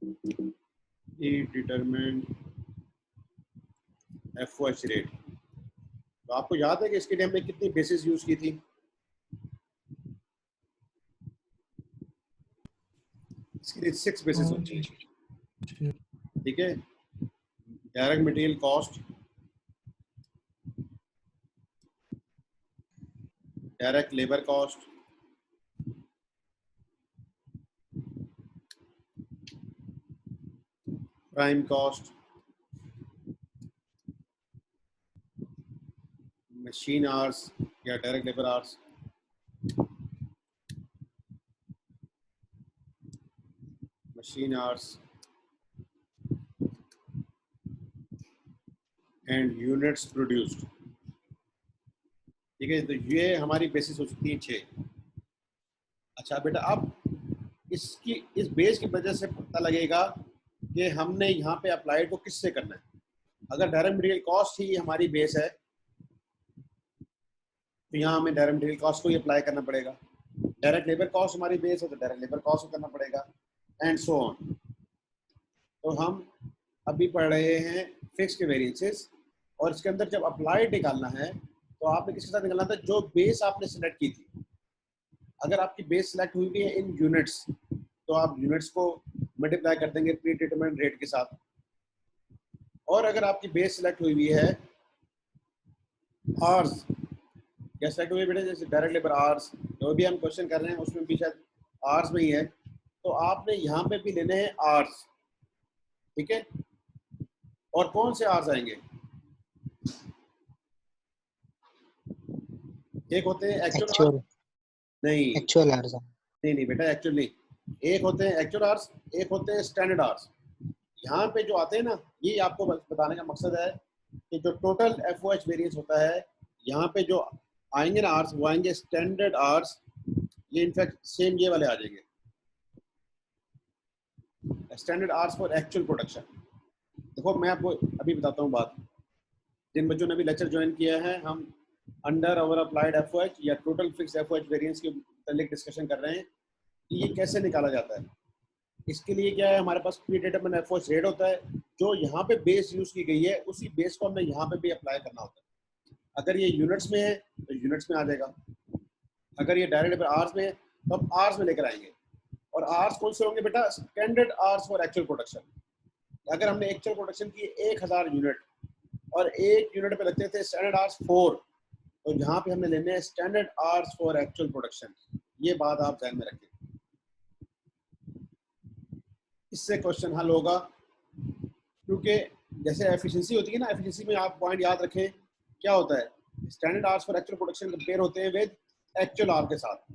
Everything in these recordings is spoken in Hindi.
ई डिटरमिन एफओएच रेट। तो आपको याद है कि इसके लिए हमने कितनी बेसिस यूज की थी? इसके लिए 6 बेसिस होती है, ठीक है। Direct material cost, direct labour cost, prime cost, machine hours या direct labour hours, machine hours and units produced, ठीक है। तो ये हमारी बेसिस हो सकती है 6। अच्छा बेटा, अब इसकी इस बेस की वजह से पता लगेगा कि हमने यहाँ पे अप्लाइड को किससे करना है। अगर डायरेक्ट मटेरियल कॉस्ट ही हमारी बेस है तो यहाँ हमें डायरेक्ट मटेरियल कॉस्ट को ही अप्लाई करना पड़ेगा। डायरेक्ट लेबर कॉस्ट हमारी बेस है तो डायरेक्ट लेबर कॉस्ट को करना पड़ेगा, एंड सो ऑन। तो हम अभी पढ़ रहे हैं फिक्स के वेरिएंसेस, और इसके अंदर जब अप्लाइड निकालना है तो आपने किसके साथ निकालना था? जो बेस आपने सिलेक्ट की थी। अगर आपकी बेस सिलेक्ट हुई भी है इन यूनिट्स तो आप यूनिट्स को मल्टीप्लाई कर देंगे प्री डिटरमाइंड रेट के साथ। और अगर आपकी बेस सिलेक्ट हुई भी है आवर्स, क्या सिलेक्ट हुई है बेटे? जैसे डायरेक्ट लेबर आवर्स, जो भी हम क्वेश्चन कर रहे हैं उसमें भी शायद आवर्स में ही है, तो आपने यहाँ पे भी लेने हैं आवर्स, ठीक है। और कौन से आवर्स आएंगे? एक होते हैं एक्चुअल आवर्स, एक्चुअल नहीं एक्चुअल आवर्स। नहीं नहीं बेटा, एक्चुअल नहीं। एक होते हैं एक्चुअल आवर्स, एक होते हैं स्टैंडर्ड आवर्स। यहाँ पे जो आते हैं ना, ये आपको बताने का मकसद है कि जो टोटल एफओएच वेरिएंस होता है, यहाँ पे जो आएंगे ना आवर्स, वो आएंगे स्टैंडर्ड आवर्स। ये इनफैक्ट सेम ये वाले आ जाएंगे, standard hours for actual production. देखो मैं आपको अभी बताता हूँ बात। जिन बच्चों ने अभी लेक्चर ज्वाइन किया है, हम अंडर अवर अप्लाइड एफओएच या टोटल फिक्स एफओएच वेरिएंस के मतलब डिस्कशन कर रहे हैं कि ये कैसे निकाला जाता है। इसके लिए क्या है, हमारे पास प्री डिटरमाइंड एफओएच रेट होता है, जो यहाँ पे बेस यूज की गई है उसी बेस को हमें यहाँ पे भी अप्लाई करना होता है। अगर ये यूनिट्स में है तो यूनिट्स में आ जाएगा, अगर ये डायरेक्ट लेबर आवर्स में है तो हम आवर्स में लेकर आएंगे। और आवर्स कौन से होंगे बेटा? Standard hours for actual production. अगर हमने एक्चुअल प्रोडक्शन की 1000 यूनिट और एक यूनिट पे लगते थे स्टैंडर्ड आवर्स 4, तो यहाँ पे हमने लेने हैं standard hours for actual production. ये बात आप ध्यान में रखें, इससे क्वेश्चन हल होगा। क्योंकि जैसे एफिशिएंसी होती है ना, एफिशिएंसी में आप पॉइंट याद रखें, क्या होता है? Standard hours for actual production compare होते हैं विद एक्चुअल आवर के साथ,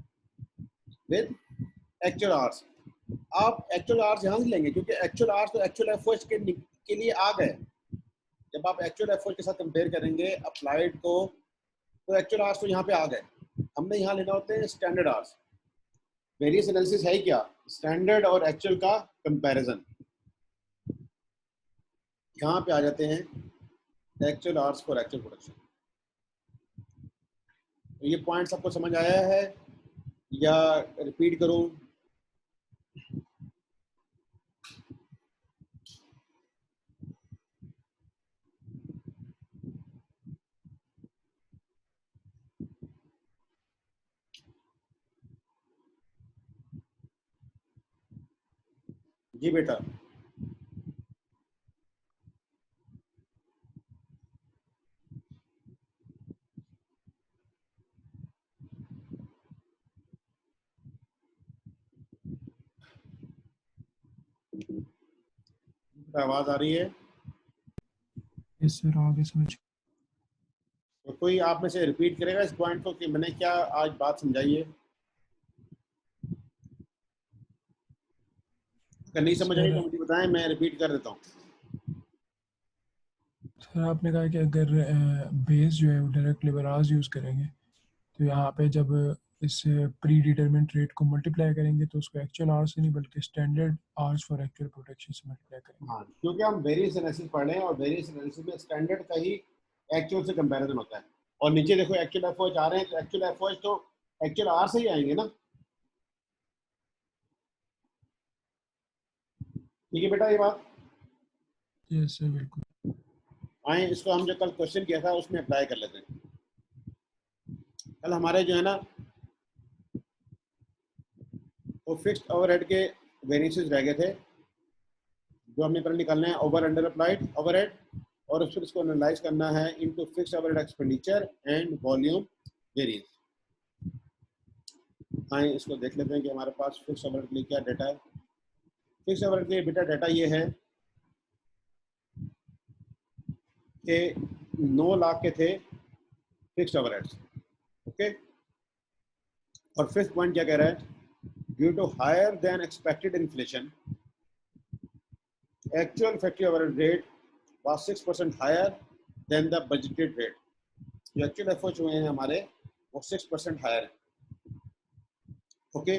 विद एक्चुअल आवर्स। आप एक्चुअल आवर्स यहाँ से लेंगे क्योंकि एक्चुअल आवर्स तो एक्चुअल एफओएच के लिए आ गए। जब आप एक्चुअल एफओएच के साथ कंपेयर करेंगे अप्लाइड को, तो एक्चुअल आवर्स तो यहाँ पे आ गए। हमने यहाँ लेना होते हैं स्टैंडर्ड आवर्स। वेरियस एनालिसिस है क्या? स्टैंडर्ड और एक्चुअल का कंपैरिजन। यहाँ पे आ जाते हैं actual hours for actual production. तो ये पॉइंट सबको समझ आया है या रिपीट करूं? जी बेटा, आवाज आ रही है? यस सर, आगे समझ। तो कोई आप में से रिपीट करेगा इस पॉइंट को कि मैंने क्या आज बात समझाई है? अगर नहीं समझ आई सर तो मुझे बताएं, मैं रिपीट कर देता हूँ। सर आपने कहा कि अगर बेस जो है वो डायरेक्ट लेबर आवर्स यूज़ करेंगे तो यहाँ पे जब इस प्री डिटरमिनेंट रेट को मल्टीप्लाई करेंगे तो उसको एक्चुअल आवर्स से नहीं बल्कि standard hours for actual production से मल्टीप्लाई करेंगे। हाँ, क्योंकि हम वेरियस एनालिसिस पढ़ रहे हैं और वेरियस एनालिसिस में स्टैंडर्ड का ही एक्चुअल से कंपैरिजन होता है। और नीचे देखो एक्चुअल एफओएच आ रहे हैं, तो एक्चुअल एफओएच तो एक्चुअल आर से ही आएंगे ना। ठीक है बेटा ये बात। यस सर बिल्कुल। आए इसको हम जो कल क्वेश्चन किया था उसमें अप्लाई कर लेते हैं। कल हमारे जो है ना वो फिक्स्ड ओवरहेड के वेरिएंसेस रह गए थे जो हमने कल निकालना है, ओवर अंडर अप्लाइड ओवरहेड, और फिर इसको एनालाइज करना है into fixed overhead expenditure and volume variance. आए इसको देख लेते हैं कि हमारे पास फिक्स्ड ओवरहेड के लिए क्या डाटा है। फिक्स्ड ओवरहेड के लिए बेटा डाटा ये है कि 9 लाख के थे फिक्स्ड ओवरहेड्स। ओके, और फिफ्थ पॉइंट क्या कह रहा है, due to higher than expected inflation actual factory overhead rate was 6% higher than the budgeted rate। जो एक्चुअल एफर्ट्स हुए हैं हमारे वो 6% हायर है। ओके,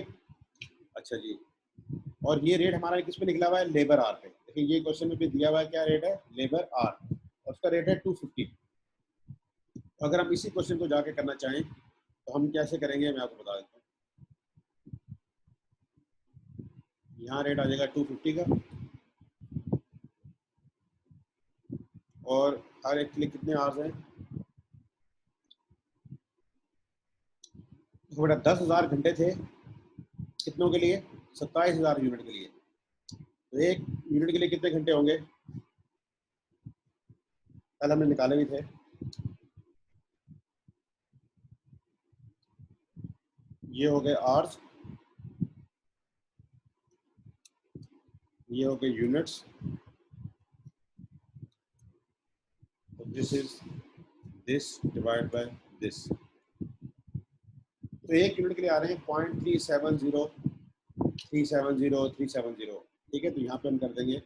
अच्छा जी, और ये रेट हमारा किस पे निकला हुआ है, लेबर आर पे। देखिए ये क्वेश्चन में भी दिया हुआ है क्या रेट है, लेबर आर, और उसका रेट है 250। अगर हम इसी क्वेश्चन को जाके करना चाहें तो हम कैसे करेंगे मैं आपको बता देता हूँ। यहाँ रेट आ जाएगा 250 का, और हर एक के लिए कितने आवर्स हैं, तो बेटा 10,000 घंटे थे कितनों के लिए, 27,000 यूनिट के लिए। तो एक यूनिट के लिए कितने घंटे होंगे, कल हमने निकाले भी थे। ये हो गए आवर्स, ये हो गए units, this is this divide by this. तो एक यूनिट के लिए आ रहे हैं 0.370370। ठीक है, तो यहाँ पे हम कर देंगे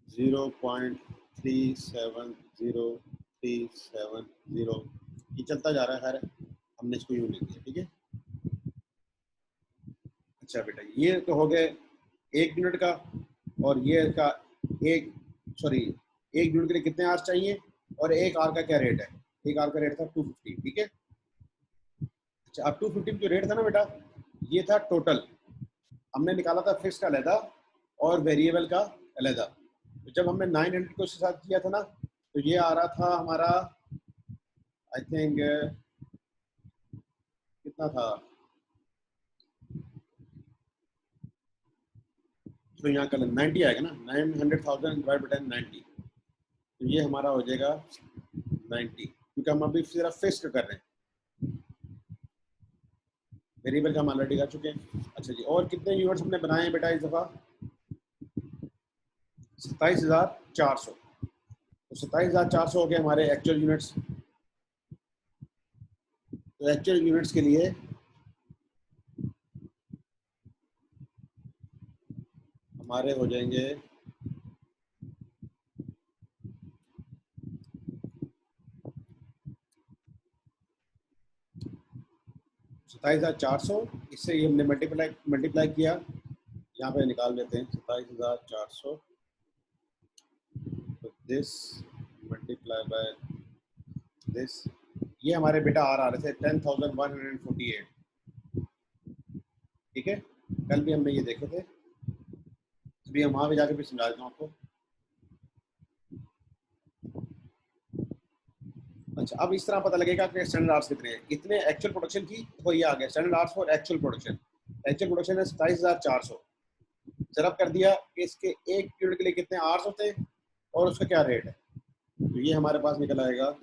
0.370370। ये चलता जा रहा है, हर हमने इसको यूं लिख दिया। ठीक है, अच्छा बेटा ये तो हो गए एक यूनिट का, और ये का एक यूनिट के लिए कितने आवर चाहिए, और एक आवर का क्या रेट है, एक आवर का रेट था 250। ठीक है, अच्छा अब 250 जो रेट था ना बेटा, ये था टोटल, हमने निकाला था फिक्स का अलहदा और वेरिएबल का अलहदा। तो जब हमने 900 को इसके साथ किया था ना, तो ये आ रहा था हमारा आई थिंक कितना था, तो यहाँ कल 90 आएगा ना, 900,000 डिवाइड बाय 90, तो ये हमारा हो जाएगा 90, क्योंकि हम अभी सिर्फ फिक्स कर रहे हैं, वेरिएबल का हम ऑलरेडी कर चुके हैं। अच्छा जी, और कितने यूनिट्स हमने बनाए हैं बेटा इस दफ़ा, 27,400। तो 27,400 हो गए हमारे एक्चुअल यूनिट्स। तो एक्चुअल यूनिट्स के लिए हमारे हो जाएंगे 27,400, इससे ये हमने मल्टीप्लाई किया, यहाँ पे निकाल लेते हैं 27,400, तो दिस मल्टीप्लाई बाय दिस, ये हमारे बेटा आ रहे थे 10,148। ठीक है, कल भी हमने ये देखे थे, अभी हम वहाँ पे जाके भी समझा देता हूँ आपको। अच्छा, अब इस तरह पता लगेगा कि स्टैंडर्ड आवर्स कितने हैं, इतने एक्चुअल प्रोडक्शन की, तो ये आ गया standard hours for actual production. Actual production है 27,400, जरा कर दिया कि इसके एक यूनिट के लिए कितने आवर्स होते हैं और उसका क्या रेट है, तो ये हमारे पास निकल आएगा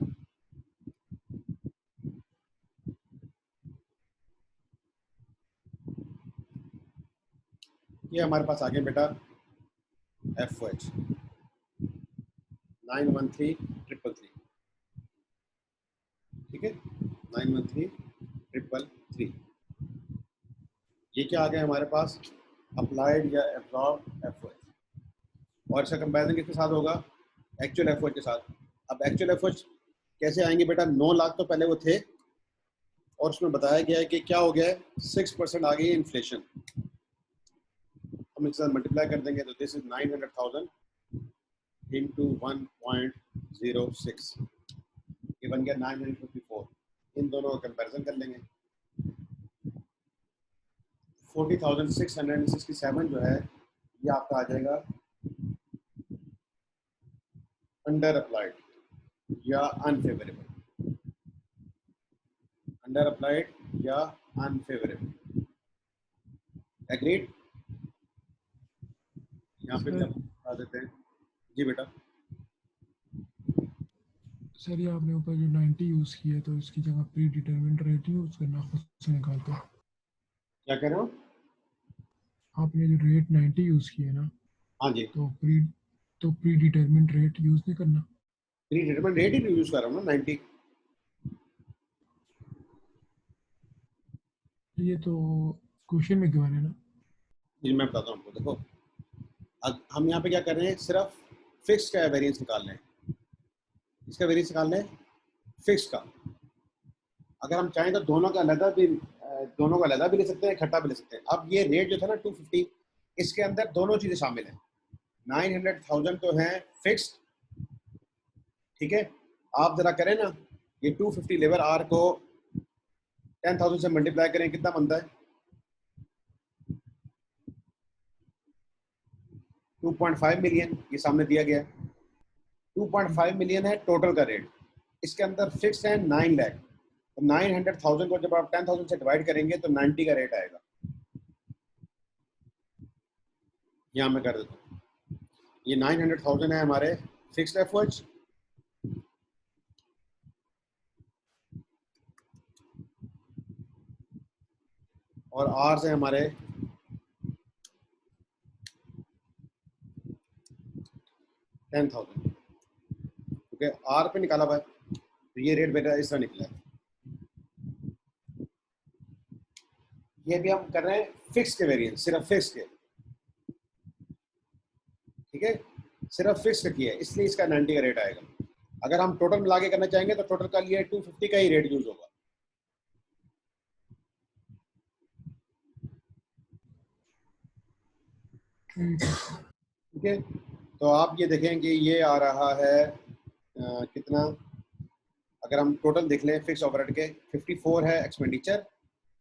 ये हमारे पास आ गया बेटा FOH 913333। ठीक है, 913333, ये क्या आ गया हमारे पास, अप्लाइड या एब्जॉर्ब FOH। और इसका कंपैरिजन किसके साथ होगा, एक्चुअल FOH के साथ। अब एक्चुअल FOH कैसे आएंगे बेटा, 9 लाख तो पहले वो थे, और उसमें बताया गया है कि क्या हो गया है, 6% आ गई है इन्फ्लेशन, हम इसके साथ मल्टीप्लाई कर देंगे, तो दिस इज 900,000 इंटू 1.06, ये बन गया 954। इन दोनों का कंपैरिजन कर लेंगे, 40,667 जो है ये आपका आ जाएगा अंडर अप्लाइड या अनफेवरेबल, अंडर अप्लाइड या अनफेवरेबल। एग्रीड? यहाँ पे भी सर आप बता देते हैं। जी बेटा। सर ये आपने ऊपर जो 90 यूज़ किया तो इसकी जगह प्री डिटरमिनेंट रेट यूज़ करना खुद से निकाल के। क्या कह रहे हो? आपने जो रेट 90 यूज़ किया ना, हाँ जी, तो प्री डिटरमिनेंट रेट यूज़ नहीं करना। प्री डिटरमिनेंट रेट ही यूज कर रहा हूँ ना 90। ये तो क्वेश्चन में गिवन है ना। जी मैं बताता हूँ आपको, देखो हम यहाँ पे क्या कर रहे हैं, सिर्फ फिक्स का वेरिएंस निकाल रहे हैं। इसका वेरिएंस निकाल रहे हैं फिक्स का। अगर हम चाहें तो दोनों का अलग भी ले सकते हैं, इकट्ठा भी ले सकते हैं। अब ये रेट जो था ना 250, इसके अंदर दोनों चीजें शामिल हैं। 900,000 तो है फिक्स्ड, ठीक है। आप जरा करें ना, ये 250 लेबर आर को 10,000 से मल्टीप्लाई करें, कितना बनता है? 2.5 मिलियन, ये सामने दिया गया है। 2.5 मिलियन है टोटल का रेट। इसके अंदर फिक्स है 9 लाख। तो 900,000 को जब आप 10,000 से डिवाइड करेंगे तो 90 का रेट आएगा। यहाँ मैं कर देता हूँ, ये 900,000 है हमारे फिक्स्ड एफर्ट्स, और आर से हमारे 10,000, ओके। आर पे निकाला हुआ है तो ये रेट बेटा इस तरह निकला है। ये भी हम कर रहे हैं फिक्स के वेरिएंस, सिर्फ फिक्स के, ठीक है। सिर्फ फिक्स का किया है इसलिए इसका 90 का रेट आएगा। अगर हम टोटल मिला के करना चाहेंगे तो टोटल का लिए 250 का ही रेट यूज होगा। ठीक है, तो आप ये देखें कि ये आ रहा है कितना, अगर हम टोटल देख लें फिक्स ओवरहेड के 54 है एक्सपेंडिचर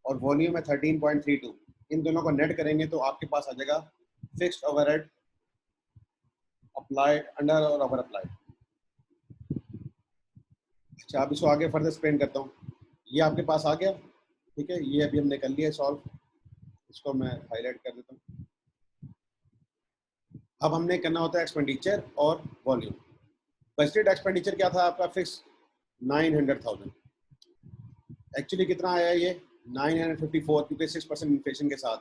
और वॉल्यूम है 13.32, इन दोनों को नेट करेंगे तो आपके पास आ जाएगा फिक्स्ड ओवरहेड, अप्लाइड, अंडर और ओवर अप्लाइड। अच्छा, अब इसको आगे फर्दर एक्सप्लेन करता हूँ। ये आपके पास आ गया, ठीक है। ये अभी हमने कर लिया सॉल्व, इसको मैं हाईलाइट कर देता हूँ। अब हमने करना होता है एक्सपेंडिचर और वॉल्यूम। बजटेड एक्सपेंडिचर क्या था आपका फिक्स 900,000, एक्चुअली कितना आया ये 954, क्योंकि 6% इन्फ्लेशन के साथ।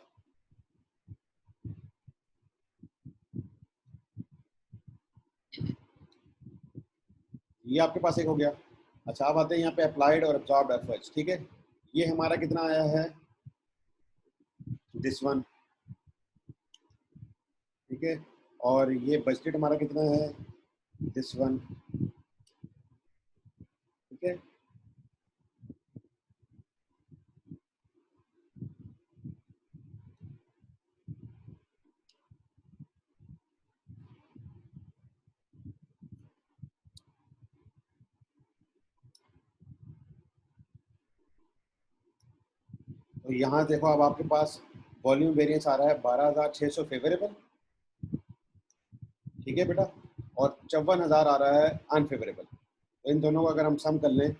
ये आपके पास एक हो गया। अच्छा, अब आते हैं यहाँ पे अप्लाइड और अब्सॉर्ब्ड एफर्ट्स, ठीक है। ये हमारा कितना आया है, दिस वन, ठीक है। और ये बजटेड हमारा कितना है, दिस वन, ठीक है। तो यहाँ देखो, अब आपके पास वॉल्यूम वेरिएंस आ रहा है 12,600 फेवरेबल, ठीक है बेटा, और 54,000 आ रहा है अनफेवरेबल। तो इन दोनों को अगर हम सम कर लें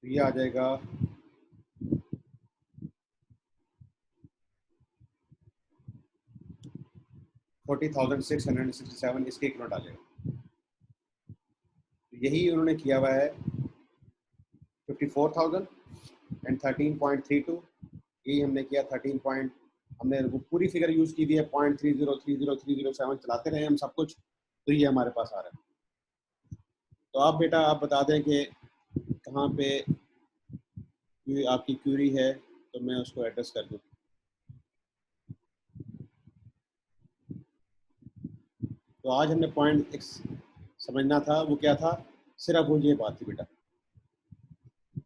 तो ये आ जाएगा 40,667, इसके इक्वलेंट आ जाएगा। तो यही उन्होंने किया हुआ है 54,000 एंड 13.32, यही हमने किया 13 पॉइंट, हमने वो पूरी फिगर यूज की हुई है 0.30303007 चलाते रहे हम सब कुछ, तो ये हमारे पास आ रहा है। तो आप बेटा आप बता दें कि कहाँ पे आपकी क्यूरी है तो मैं उसको एड्रेस कर दूँ। तो आज हमने पॉइंट एक समझना था, वो क्या था, सिर्फ वो ये बात थी बेटा,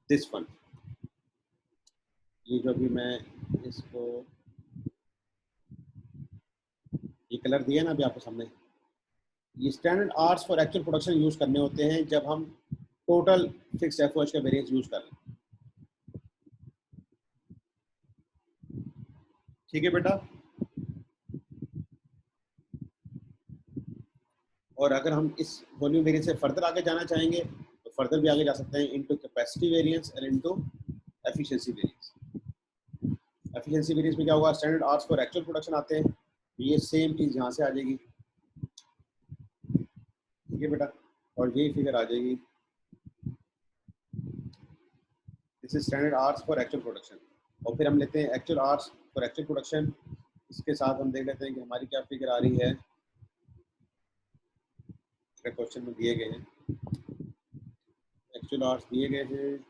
दिस वन। ये जो भी मैं इसको ये कलर दिया ना अभी आपके सामने, ये standard hours for actual production use करने होते हैं जब हम टोटल फिक्स एफओएच का वेरिएंस यूज कर लें। ठीक है बेटा। और अगर हम इस वॉल्यूम वेरिएंस से फर्दर आगे जाना चाहेंगे तो फर्दर भी आगे जा सकते हैं into capacity variance and into efficiency variance. Efficiency variance में क्या होगा, standard hours for actual production आते हैं, ये सेम चीज यहाँ से आ जाएगी। ठीक है बेटा, और यही फिगर आ जाएगी, this is standard hours for actual production. और फिर हम लेते हैं actual hours for actual production, इसके साथ हम देख लेते हैं कि हमारी क्या फिगर आ रही है, क्वेश्चन में दिए गए हैं एक्चुअल आवर्स दिए गए हैं।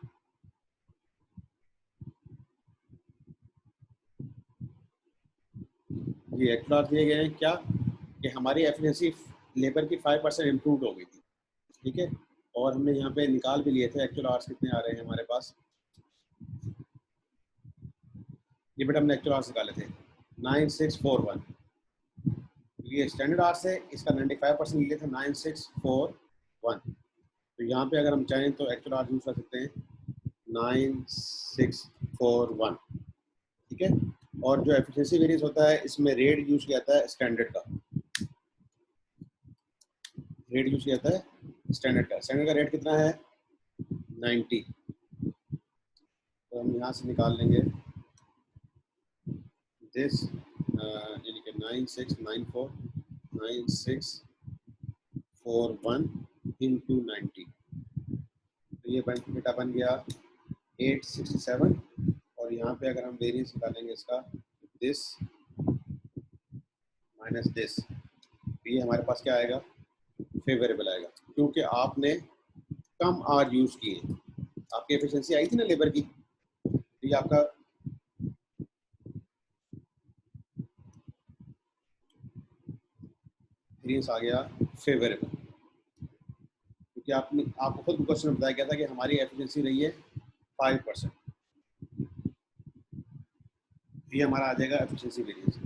ये एक्चुअल आवर्स दिए गए हैं क्या, कि हमारी एफिशिएंसी लेबर की 5% इम्प्रूव हो गई थी। ठीक है, और हमने यहाँ पे निकाल भी लिए थे एक्चुअल आवर्स कितने आ रहे हैं हमारे पास। ये बेटा हमने एक्चुअल आवर्स निकाले थे 9641, ये स्टैंडर्ड आवर्स है, इसका 95% लिए थे 9641। तो यहाँ पे अगर हम चाहें तो एक्चुअल आवर्स यूज कर सकते हैं 9641। ठीक है, और जो एफिशिएंसी वेरिएंस होता है इसमें रेट यूज किया जाता है स्टैंडर्ड का, रेट यूज किया जाता है स्टैंडर्ड का। स्टैंडर्ड का रेट कितना है 90, तो हम यहाँ से निकाल लेंगे दिस यानी कि 9641 इंटू 90, तो ये बेटा बन गया 867। और यहाँ पे अगर हम वेरिएंस निकालेंगे इसका, दिस माइनस दिस, तो ये हमारे पास क्या आएगा, फेवरेबल आएगा, क्योंकि आपने कम आर यूज किए। आपकी एफिशिएंसी आई थी ना लेबर की, तो ये आपका वेरिएंस आ गया फेवरेबल, क्योंकि आपको खुद क्वेश्चन में बताया गया था कि हमारी एफिशिएंसी रही है 5%, ये हमारा आ जाएगा एफिशिएंसी वेरिएंस।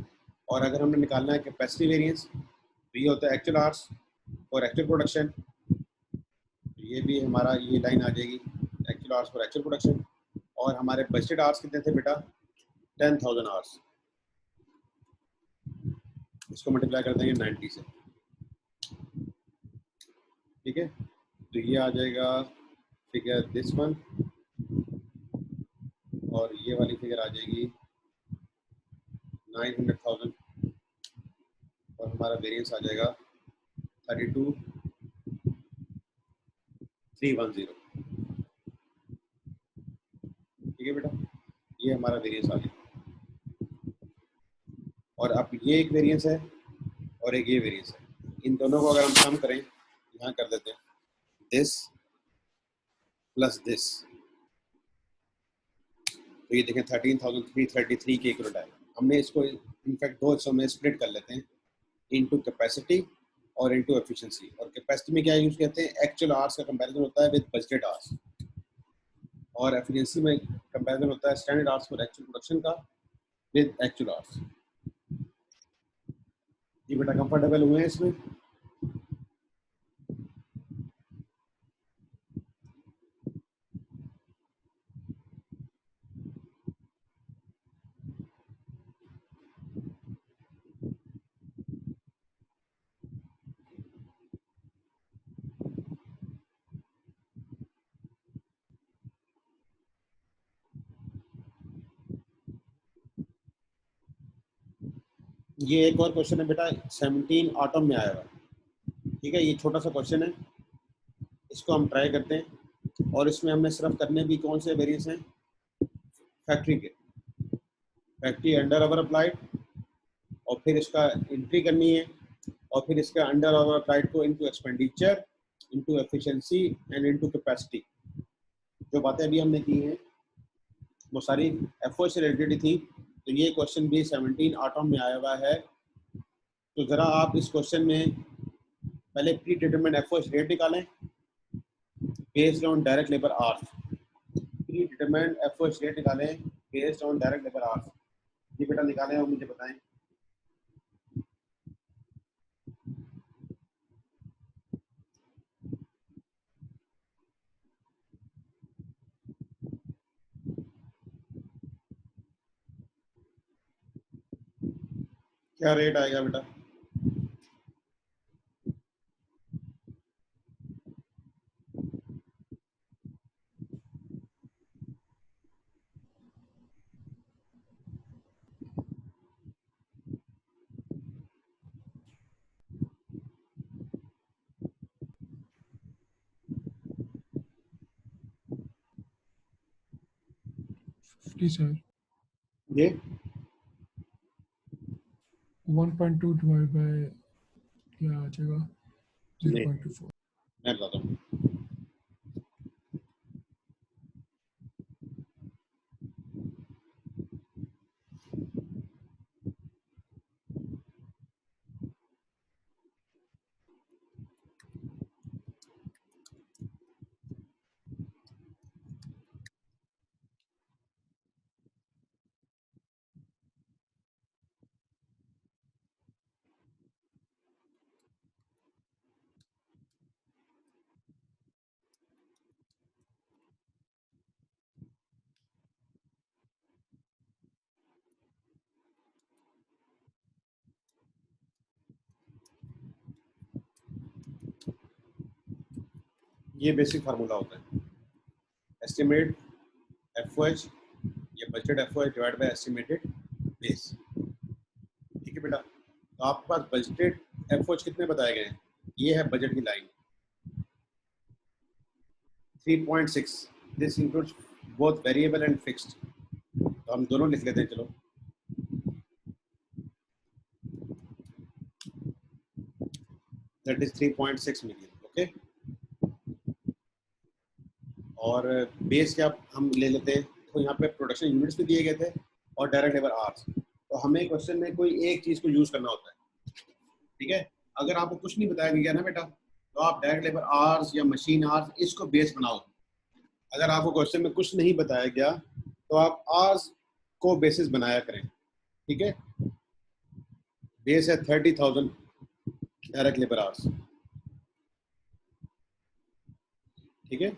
और अगर हमने निकालना है कैपेसिटी वेरिएंस, तो ये होता है एक्चुअल आवर्स और एक्चुअल प्रोडक्शन, तो ये भी हमारा ये लाइन आ जाएगी actual hours for actual production. और हमारे बजटेड आवर्स कितने थे बेटा 10,000 आवर्स, इसको मल्टीप्लाई कर देंगे 90 से। ठीक है, तो ये आ जाएगा फिगर दिस वन, और ये वाली फिगर आ जाएगी 900,000, और हमारा वेरिएंस आ जाएगा 32,310। ठीक है बेटा, ये हमारा वेरिएंस आ गया। और अब ये एक वेरिएंस है और एक ये वेरिएंस है, इन दोनों को अगर हम सम करें, यहाँ कर देते हैं दिस प्लस दिस, तो ये देखें 13,333 के इक्वल आएगा। हमने इसको इनफैक्ट दो हिस्सों में स्प्लिट कर लेते हैं, इनटू कैपेसिटी और इनटू एफिशिएंसी। और कैपेसिटी में क्या यूज करते हैं, एक्चुअल आवर्स का कंपैरिजन होता है विद बजटेड आवर्स, और एफिशिएंसी में कंपैरिजन होता है standard hours for actual production का विद एक्चुअल आवर्स। ये बेटा कंफर्टेबल हुए हैं इसमें। ये एक और क्वेश्चन है बेटा 17 ऑटम में आया हुआ है। ठीक है, ये छोटा सा क्वेश्चन है, इसको हम ट्राई करते हैं। और इसमें हमने सिर्फ करने भी कौन से वेरिएंस हैं, फैक्ट्री के, फैक्ट्री अंडर ओवर अप्लाइड, और फिर इसका एंट्री करनी है, और फिर इसका अंडर ओवर अप्लाइड को into expenditure, into efficiency and into capacity. जो बातें अभी हमने की हैं वो सारी एफओ से रिलेटेड थी। तो ये क्वेश्चन भी 17 ऑटम में आया हुआ है। तो ज़रा आप इस क्वेश्चन में पहले प्री डिटरमाइंड एफओ रेट निकालें based on direct labour hours. Predetermined FO rate निकालें based on direct labour hours. ये बेटा निकालें और मुझे बताएं। क्या रेट आएगा बेटा? सर ये 1.2 डिवाइड बाय क्या आ जाएगा, नहीं, 0.24। मैं बताता हूँ। ये बेसिक फार्मूला होता है, एस्टिमेट एफओएच या budgeted FOH divide by estimated base. ठीक है बेटा, तो आपके पास बजटेड एफओएच कितने बताए गए हैं? ये है बजट की line 3.6, this includes both variable and fixed. तो हम दोनों लिख लेते हैं, चलो। That is 3.6 million. ओके, और बेस क्या हम ले लेते हैं, तो यहाँ पे प्रोडक्शन यूनिट्स भी दिए गए थे और डायरेक्ट लेबर आवर्स। तो हमें क्वेश्चन में कोई एक चीज को यूज करना होता है। ठीक है, अगर आपको कुछ नहीं बताया गया ना बेटा, तो आप डायरेक्ट लेबर आवर्स या मशीन आवर्स इसको बेस बनाओ। अगर आपको क्वेश्चन में कुछ नहीं बताया गया तो आप आवर्स को बेसिस बनाया करें। ठीक है, बेस है 30,000 डायरेक्ट लेबर आवर्स। ठीक है,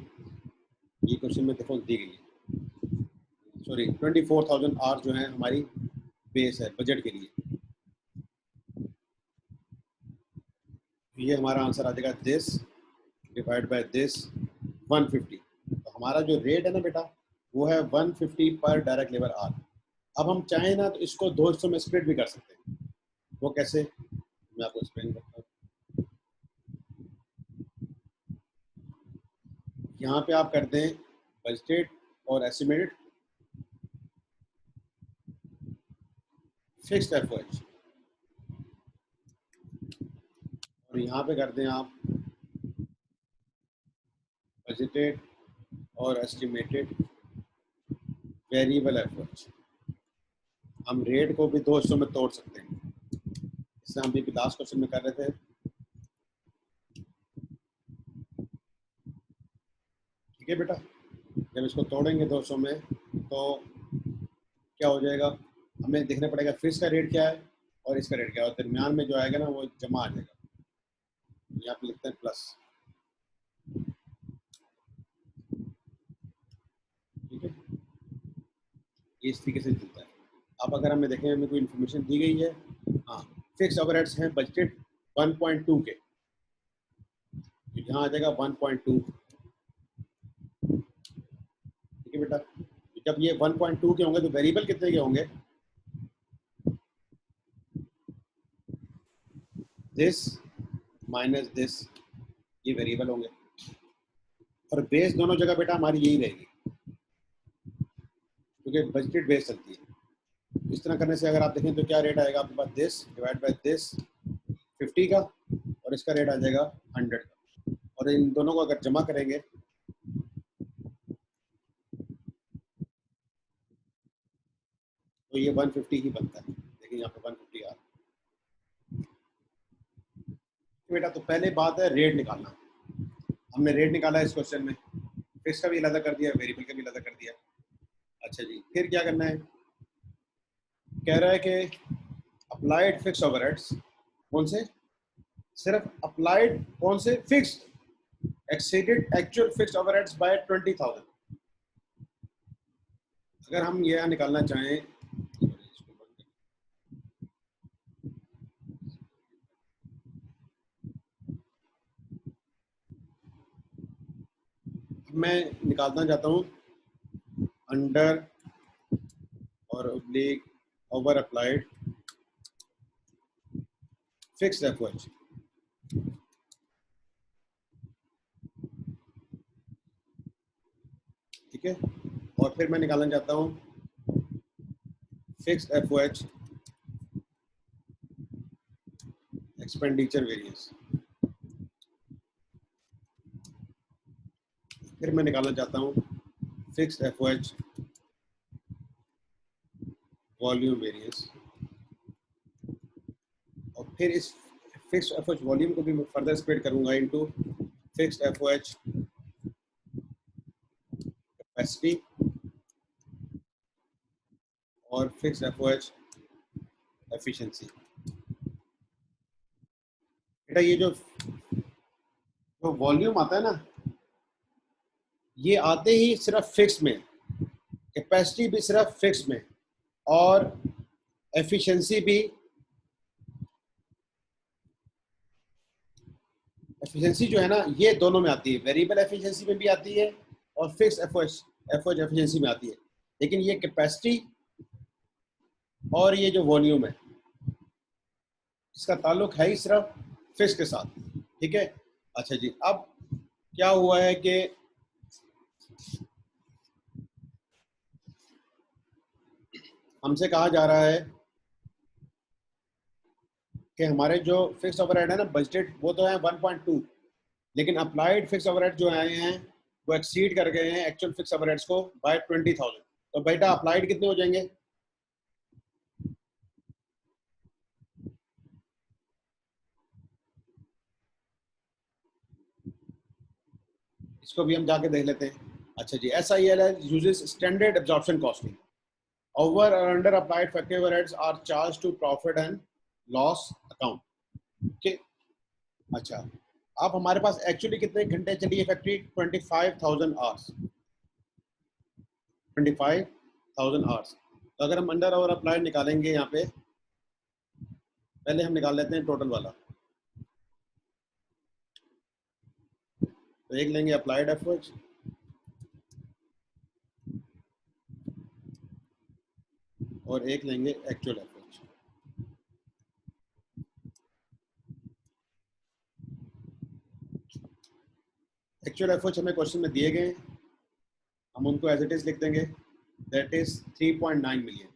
ये क्वेश्चन में देखो दी गई है, सॉरी 24,000 आवर्स जो है हमारी बेस है बजट के लिए। ये हमारा आंसर आ जाएगा दिस डिवाइड बाय दिस 150। तो हमारा जो रेट है ना बेटा, वो है 150 पर डायरेक्ट लेबर आवर। अब हम चाहें ना तो इसको दो हिस्सों में स्प्लिट भी कर सकते हैं। वो कैसे, मैं आपको एक्सप्लेन करता हूँ। यहाँ पे आप करते हैं बजटेड और एस्टिमेटेड फिक्स्ड एफओएच, और यहाँ पे करते हैं आप बजटेड और एस्टिमेटेड वेरिएबल एफओएच। हम रेट को भी दो हिस्सों में तोड़ सकते हैं, इससे हम भी लास्ट क्वेश्चन में कर रहे थे। ठीक है बेटा, जब इसको तोड़ेंगे दो हिस्सों में तो क्या हो जाएगा, हमें देखना पड़ेगा फिक्स का रेट क्या है और इसका रेट क्या है, और दरमियान में जो आएगा ना वो जमा आ जाएगा। यहाँ पे लिखते हैं प्लस। ठीक है, ये इस तरीके से चलता है। अब अगर हमें देखें हमें कोई इन्फॉर्मेशन दी गई है, हाँ फिक्स ओवरहेड्स हैं बजटेड 1.2 के, तो यहाँ आ जाएगा 1.2। ठीक है बेटा, जब ये 1.2 के होंगे तो वेरिएबल कितने के होंगे, दिस माइनस दिस, ये वेरिएबल होंगे। और बेस दोनों जगह बेटा हमारी यही रहेगी, क्योंकि बजटेड बेस चलती है। इस तरह करने से अगर आप देखें तो क्या रेट आएगा आपके पास, दिस डिवाइड बाय दिस 50 का, और इसका रेट आ जाएगा 100 का, और इन दोनों को अगर जमा करेंगे तो ये 150 ही बनता है। देखिए यहाँ पे 150 आ रहा है बेटा। तो पहले बात है रेट निकालना। हमने रेट निकाला है इस क्वेश्चन में, फिक्स का भी अलग कर दिया, वेरिएबल का भी अलग कर दिया। अच्छा जी, फिर क्या करना है, कह रहा है कि अप्लाइड फिक्स ओवरहेड्स, कौन से, सिर्फ अप्लाइड कौन से, fixed exceeded actual fixed overheads by 20,000। अगर हम यह निकालना चाहें, मैं निकालना चाहता हूँ अंडर और oblique over applied fixed FOH. ठीक है, और फिर मैं निकालना चाहता हूँ फिक्स्ड एफओएच एक्सपेंडिचर वेरिएंस। फिर मैं निकालना चाहता हूँ फिक्स्ड एफओएच वॉल्यूम वेरिएंस, और फिर इस फिक्स्ड एफओएच वॉल्यूम को भी मैं फर्दर स्प्लिट करूंगा इनटू फिक्स्ड एफओएच कैपेसिटी और फिक्स्ड एफओएच एफिशिएंसी। बेटा ये जो वॉल्यूम आता है ना, ये आते ही सिर्फ फिक्स में, कैपेसिटी भी सिर्फ फिक्स में, और एफिशिएंसी भी, एफिशिएंसी जो है ना ये दोनों में आती है, वेरिएबल एफिशिएंसी में भी आती है और फिक्स एफओएच एफिशिएंसी में आती है। लेकिन ये कैपेसिटी और ये जो वॉल्यूम है इसका ताल्लुक है ही सिर्फ फिक्स के साथ। ठीक है, अच्छा जी, अब क्या हुआ है कि हमसे कहा जा रहा है कि हमारे जो फिक्स ओवरहेड है ना बजटेड वो तो है 1.2, लेकिन अप्लाइड फिक्स ओवरहेड जो आए हैं वो एक्सीड कर गए हैं एक्चुअल फिक्स ओवरहेड्स को बाय 20,000। तो बेटा अप्लाइड कितने हो जाएंगे? इसको भी हम जाके देख लेते हैं। अच्छा जी, SIL uses standard absorption costing. Over or under applied factory overheads are charged to profit and loss account. Okay. अच्छा, अब हमारे पास एक्चुअली कितने घंटे चली है फैक्ट्री? 25,000 आवर्स। 25,000 आवर्स। तो अगर हम अंडर और अप्लाइड निकालेंगे यहाँ पे, पहले हम निकाल लेते हैं टोटल वाला। तो एक लेंगे अप्लाइड एफर्ट्स और एक लेंगे एक्चुअल एफर्ट्स। एक्चुअल एफर्ट्स हमें क्वेश्चन में दिए गए, हम उनको एज इट इज लिख देंगे, दैट इज 3.9 मिलियन।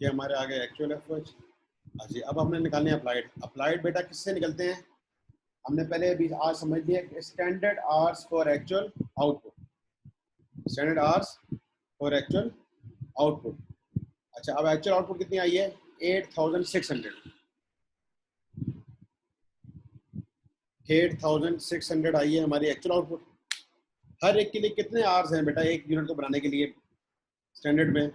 ये हमारे आगे एक्चुअल एफर्ट्स। अच्छा, अब हमने निकालने अप्लाइड। अप्लाइड बेटा किससे निकलते हैं? हमने पहले अभी आज समझ लिया standard hours for actual output, standard hours for actual output. अच्छा, अब एक्चुअल आउटपुट कितनी आई है? 8,600। 8,600 आई है हमारी एक्चुअल आउटपुट। हर एक के लिए कितने आवर्स हैं बेटा एक यूनिट को बनाने के लिए? स्टैंडर्ड में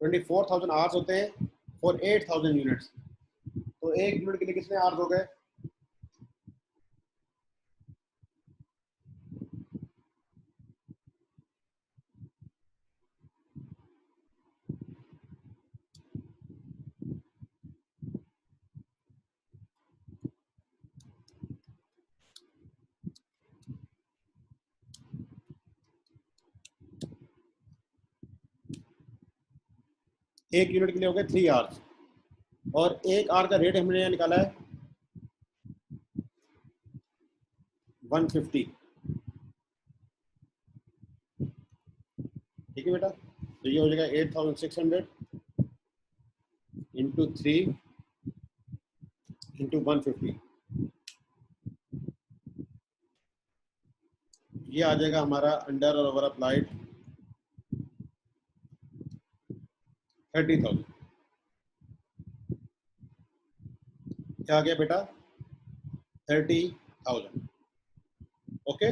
24,000 आवर्स होते हैं फॉर 8,000 यूनिट्स। तो एक यूनिट के लिए कितने आवर्स हो गए? एक यूनिट के लिए हो गए 3 आवर्स, और एक आवर का रेट हमने यहाँ निकाला है 150। ठीक है बेटा, तो ये हो जाएगा 8,600 इंटू 3 इंटू 150। ये आ जाएगा हमारा अंडर और ओवर अप्लाइड 30,000। क्या आ गया बेटा? 30,000। ओके,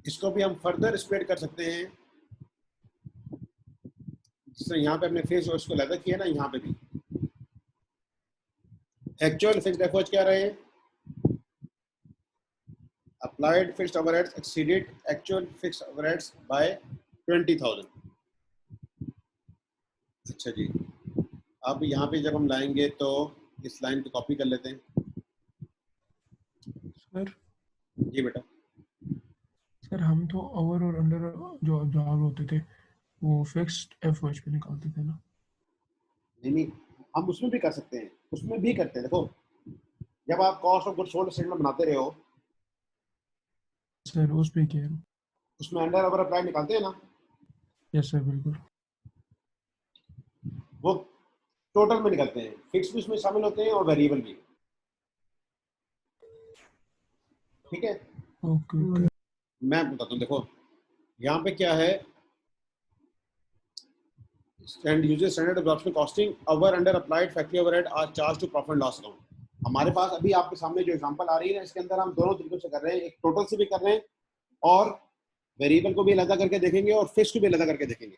इसको भी हम फर्दर स्प्लिट कर सकते हैं, जिससे यहाँ पे हमने फेस और इसको अलग किया ना, यहाँ पे भी एक्चुअल फिक्स्ड एफर्ट्स क्या रहे? Applied fixed overheads exceeded actual fixed overheads by 20,000। अच्छा जी, अब यहाँ पे जब हम लाएंगे तो इस लाइन को कॉपी कर लेते हैं। सर जी बेटा। सर हम तो ओवर और अंडर जो जॉब होते थे वो फिक्स्ड एफओएच पे निकालते थे ना। नहीं, हम उसमें भी कर सकते हैं, उसमें भी करते हैं। देखो जब आप cost of goods sold statement बनाते रहे हो, सर उस पे क्या है? उसमें अंडर ओवर अप्लाई निकालते हैं ना, यस सर बिल्कुल। वो टोटल में निकलते हैं, फिक्स भी उसमें शामिल होते हैं और वेरिएबल भी। ठीक है, ओके ओके। मैं बताता हूँ। देखो यहाँ पे क्या है, and uses standard absorption costing over under applied factory overhead are charged to profit and loss account। हमारे पास अभी आपके सामने जो एग्जांपल आ रही है ना, इसके अंदर हम दोनों तरीकों से कर रहे हैं, एक टोटल से भी कर रहे हैं और वेरिएबल को भी अलग करके देखेंगे और फिक्स को भी अलग करके देखेंगे।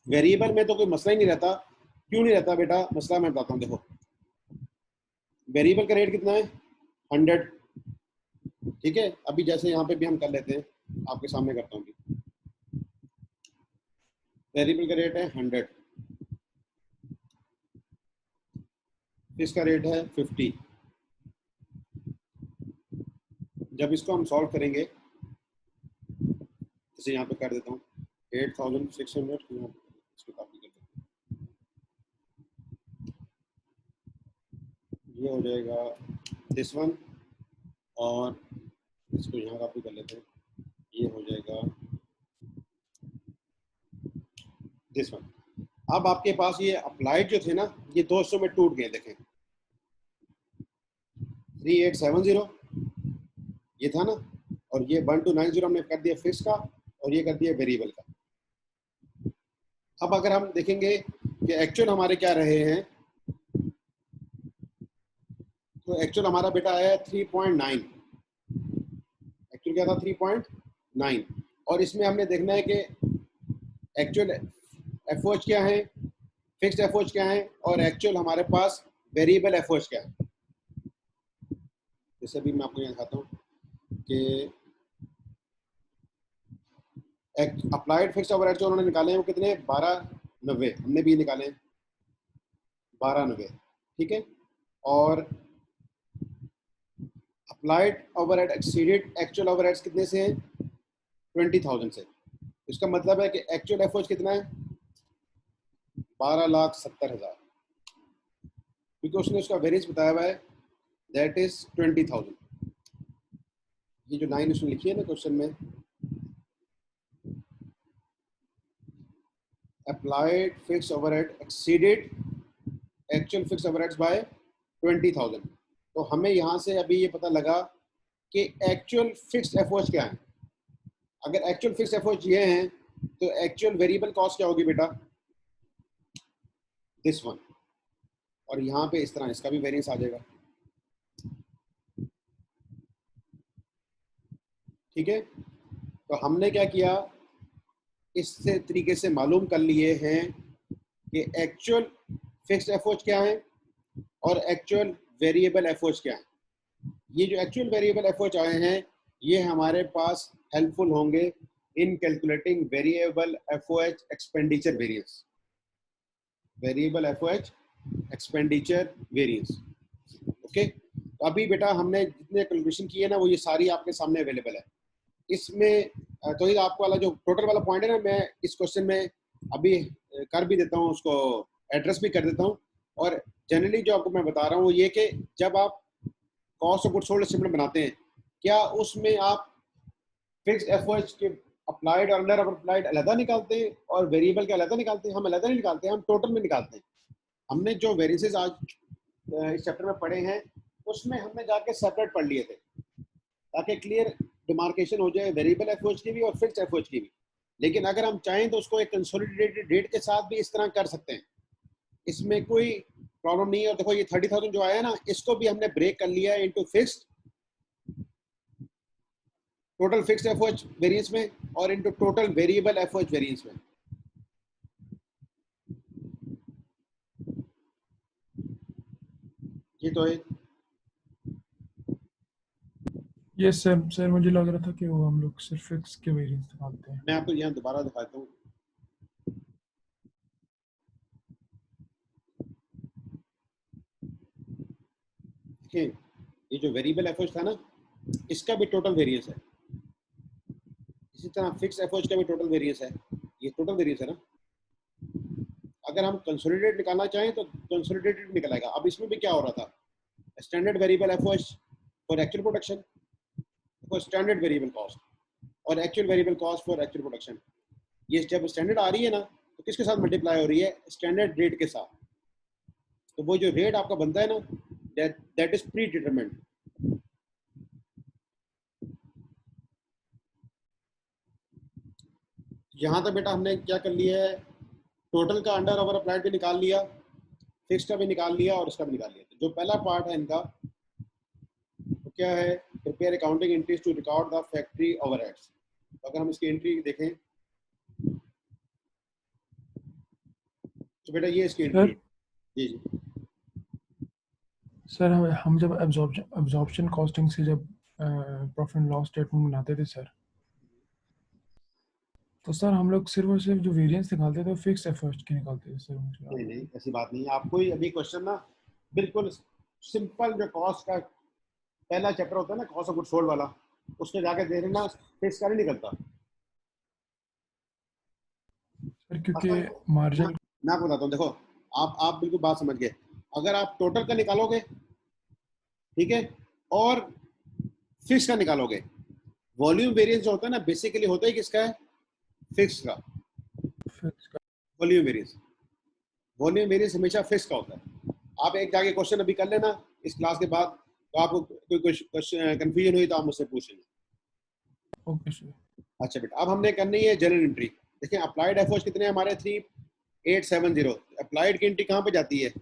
वेरिएबल में तो कोई मसला ही नहीं रहता। क्यों नहीं रहता बेटा? मसला मैं बताता हूँ। देखो वेरिएबल का रेट कितना है? 100। ठीक है, अभी जैसे यहाँ पे भी हम कर लेते हैं, आपके सामने करता हूँ। वेरिएबल का रेट है 100, इसका रेट है 50। जब इसको हम सॉल्व करेंगे, जैसे यहाँ पे कर देता हूँ 8600, इसको कॉपी कर देता हूँ, ये हो जाएगा दिस वन, और इसको यहाँ कॉपी कर लेते हैं, ये हो जाएगा दिस वन। अब आपके पास ये अप्लाइड जो थे ना, ये 200 में टूट गए। देखें 3870 ये था ना, और ये 1290 हमने कर दिया फिक्स का, और ये कर दिया वेरिएबल का। अब अगर हम देखेंगे कि एक्चुअल हमारे क्या रहे हैं, तो एक्चुअल हमारा बेटा आया 3.9। एक्चुअल क्या था? 3.9। और इसमें हमने देखना है कि एक्चुअल एफओएच क्या है, फिक्स्ड एफओएच क्या है, और एक्चुअल हमारे पास वेरिएबल एफओएच क्या है। जैसे भी मैं आपको यहाँ दिखाता हूँ कि अप्लाइड फिक्स्ड ओवरहेड जो उन्होंने निकाले हैं वो कितने? 1290। हमने भी निकाले हैं 1290। ठीक है, और applied overhead exceeded actual overheads कितने से हैं? 20,000 से। इसका मतलब है कि एक्चुअल एफओएच कितना है? 12,70,000, क्योंकि उसने उसका वेरिएंस बताया हुआ है, दैट इज 20,000। ये जो लाइन उसने लिखी है ना क्वेश्चन में, applied fix overhead exceeded actual fix overheads by 20,000। तो हमें यहाँ से अभी ये पता लगा कि एक्चुअल फिक्स्ड एफओएच क्या है। अगर एक्चुअल फिक्स्ड एफओएच ये हैं, तो एक्चुअल वेरिएबल कॉस्ट क्या होगी बेटा? This one. और यहाँ पे इस तरह इसका भी वेरिएंस आ जाएगा। ठीक है, तो हमने क्या किया, इस तरीके से मालूम कर लिए हैं कि एक्चुअल फिक्स्ड एफओएच क्या है और एक्चुअल वेरिएबल एफओएच क्या है। ये जो एक्चुअल वेरिएबल एफओएच आए हैं, ये हमारे पास हेल्पफुल होंगे इन calculating variable FOH expenditure variance. Variable FOH expenditure variance. Okay, तो अभी बेटा हमने जितने कैलकुलेशन किए ना, वो ये सारी आपके सामने अवेलेबल है। इसमें तो ये आपको वाला जो टोटल वाला पॉइंट है ना, मैं इस क्वेश्चन में अभी कर भी देता हूँ, उसको एड्रेस भी कर देता हूँ। और जनरली जो आपको मैं बता रहा हूँ वो ये कि जब आप cost of goods sold statement बनाते हैं, क्या उसमें आप फिक्स्ड एफओएच के अप्लाइड और अंडर अप्लाइड अलग निकालते हैं और वेरिएबल के अलग निकालते हैं? हम अलग नहीं निकालते हैं, हम टोटल में निकालते हैं। हमने जो वेरिएंसेस आज इस चैप्टर में पढ़े हैं, उसमें हमने जाके सेपरेट पढ़ लिए थे, ताकि क्लियर डिमार्केशन हो जाए वेरिएबल एफओएच की भी और फिक्स्ड एफओएच की भी। लेकिन अगर हम चाहें तो उसको एक कंसोलिडेटेड रेट के साथ भी इस तरह कर सकते हैं, इसमें कोई प्रॉब्लम नहीं है। और देखो ये 30,000 जो आया ना, इसको भी हमने ब्रेक कर लिया है into fixed, total fixed FOH variance में, और into total variable FOH variance में। ये तो है। ये सर मुझे लग रहा था कि वो हम लोग सिर्फ फिक्स के वेरिएंस निकालते हैं। मैं आपको यहाँ दोबारा दिखाता हूँ। देखिए ये जो वेरिएबल एफओएच था ना, इसका भी टोटल वेरिएंस है, इसी तरह फिक्स एफओएच का भी टोटल वेरिएंस है, ये टोटल वेरिएंस है ना। अगर हम कंसोलिडेट निकालना चाहें तो कंसोलिडेटेड निकल आएगा। अब इसमें भी क्या हो रहा था, standard variable FOH for actual production, for standard variable cost और actual variable cost for actual production. ये जब स्टैंडर्ड आ रही है ना तो किसके साथ मल्टीप्लाई हो रही है, स्टैंडर्ड रेट के साथ। तो वो जो रेट आपका बनता है ना, दैट इज प्री डिटरमिन्ड। यहाँ तक बेटा हमने क्या कर लिया है, टोटल का अंडर ओवर अप्लाइड भी निकाल लिया, फिक्स का भी निकाल लिया और इसका भी निकाल लिया। तो जो पहला पार्ट है इनका तो क्या है, prepare accounting entries to record the factory overheads. तो अगर हम इसकी एंट्री देखें तो बेटा ये इसकी एंट्री है। जी जी सर हम जब एब्जॉर्प्शन कॉस्टिंग से जब प्रॉफिट एंड लॉस स्टेटमेंट बनाते थे सर, तो सर हम लोग सिर्फ और सिर्फ जो वेरिएंस निकालते थे फिक्स एफर्ट की निकालते थे सर। मुझे नहीं नहीं ऐसी बात नहीं है। आपको अभी क्वेश्चन ना बिल्कुल सिंपल, जो कॉस्ट का पहला चैप्टर होता है ना, कॉस्ट ऑफ गुड्स सोल्ड वाला, उसमें जाके देख लेना, फिक्स का नहीं निकलता सर, क्योंकि असल। मार्जिन। मैं आपको बताता हूँ, देखो आप बिल्कुल बात समझ गए। अगर आप टोटल का निकालोगे, ठीक है, और फिक्स का निकालोगे, वॉल्यूम वेरिएंस जो होता है ना बेसिकली होता है किसका है, फिक्स का। वॉल्यूम वेरिएंस, वॉल्यूम वेरिएंस हमेशा फिक्स का होता है। आप एक जाके क्वेश्चन अभी कर लेना इस क्लास के बाद, तो आपको कोई क्वेश्चन कंफ्यूजन हुई तो आप मुझसे पूछ लेना। Okay sir. अच्छा बेटा, अब हमने करनी है जनरल एंट्री। देखिए अप्लाइड एफओएच कितने हैं हमारे, 3870। अप्लाइड की एंट्री कहाँ पे जाती है,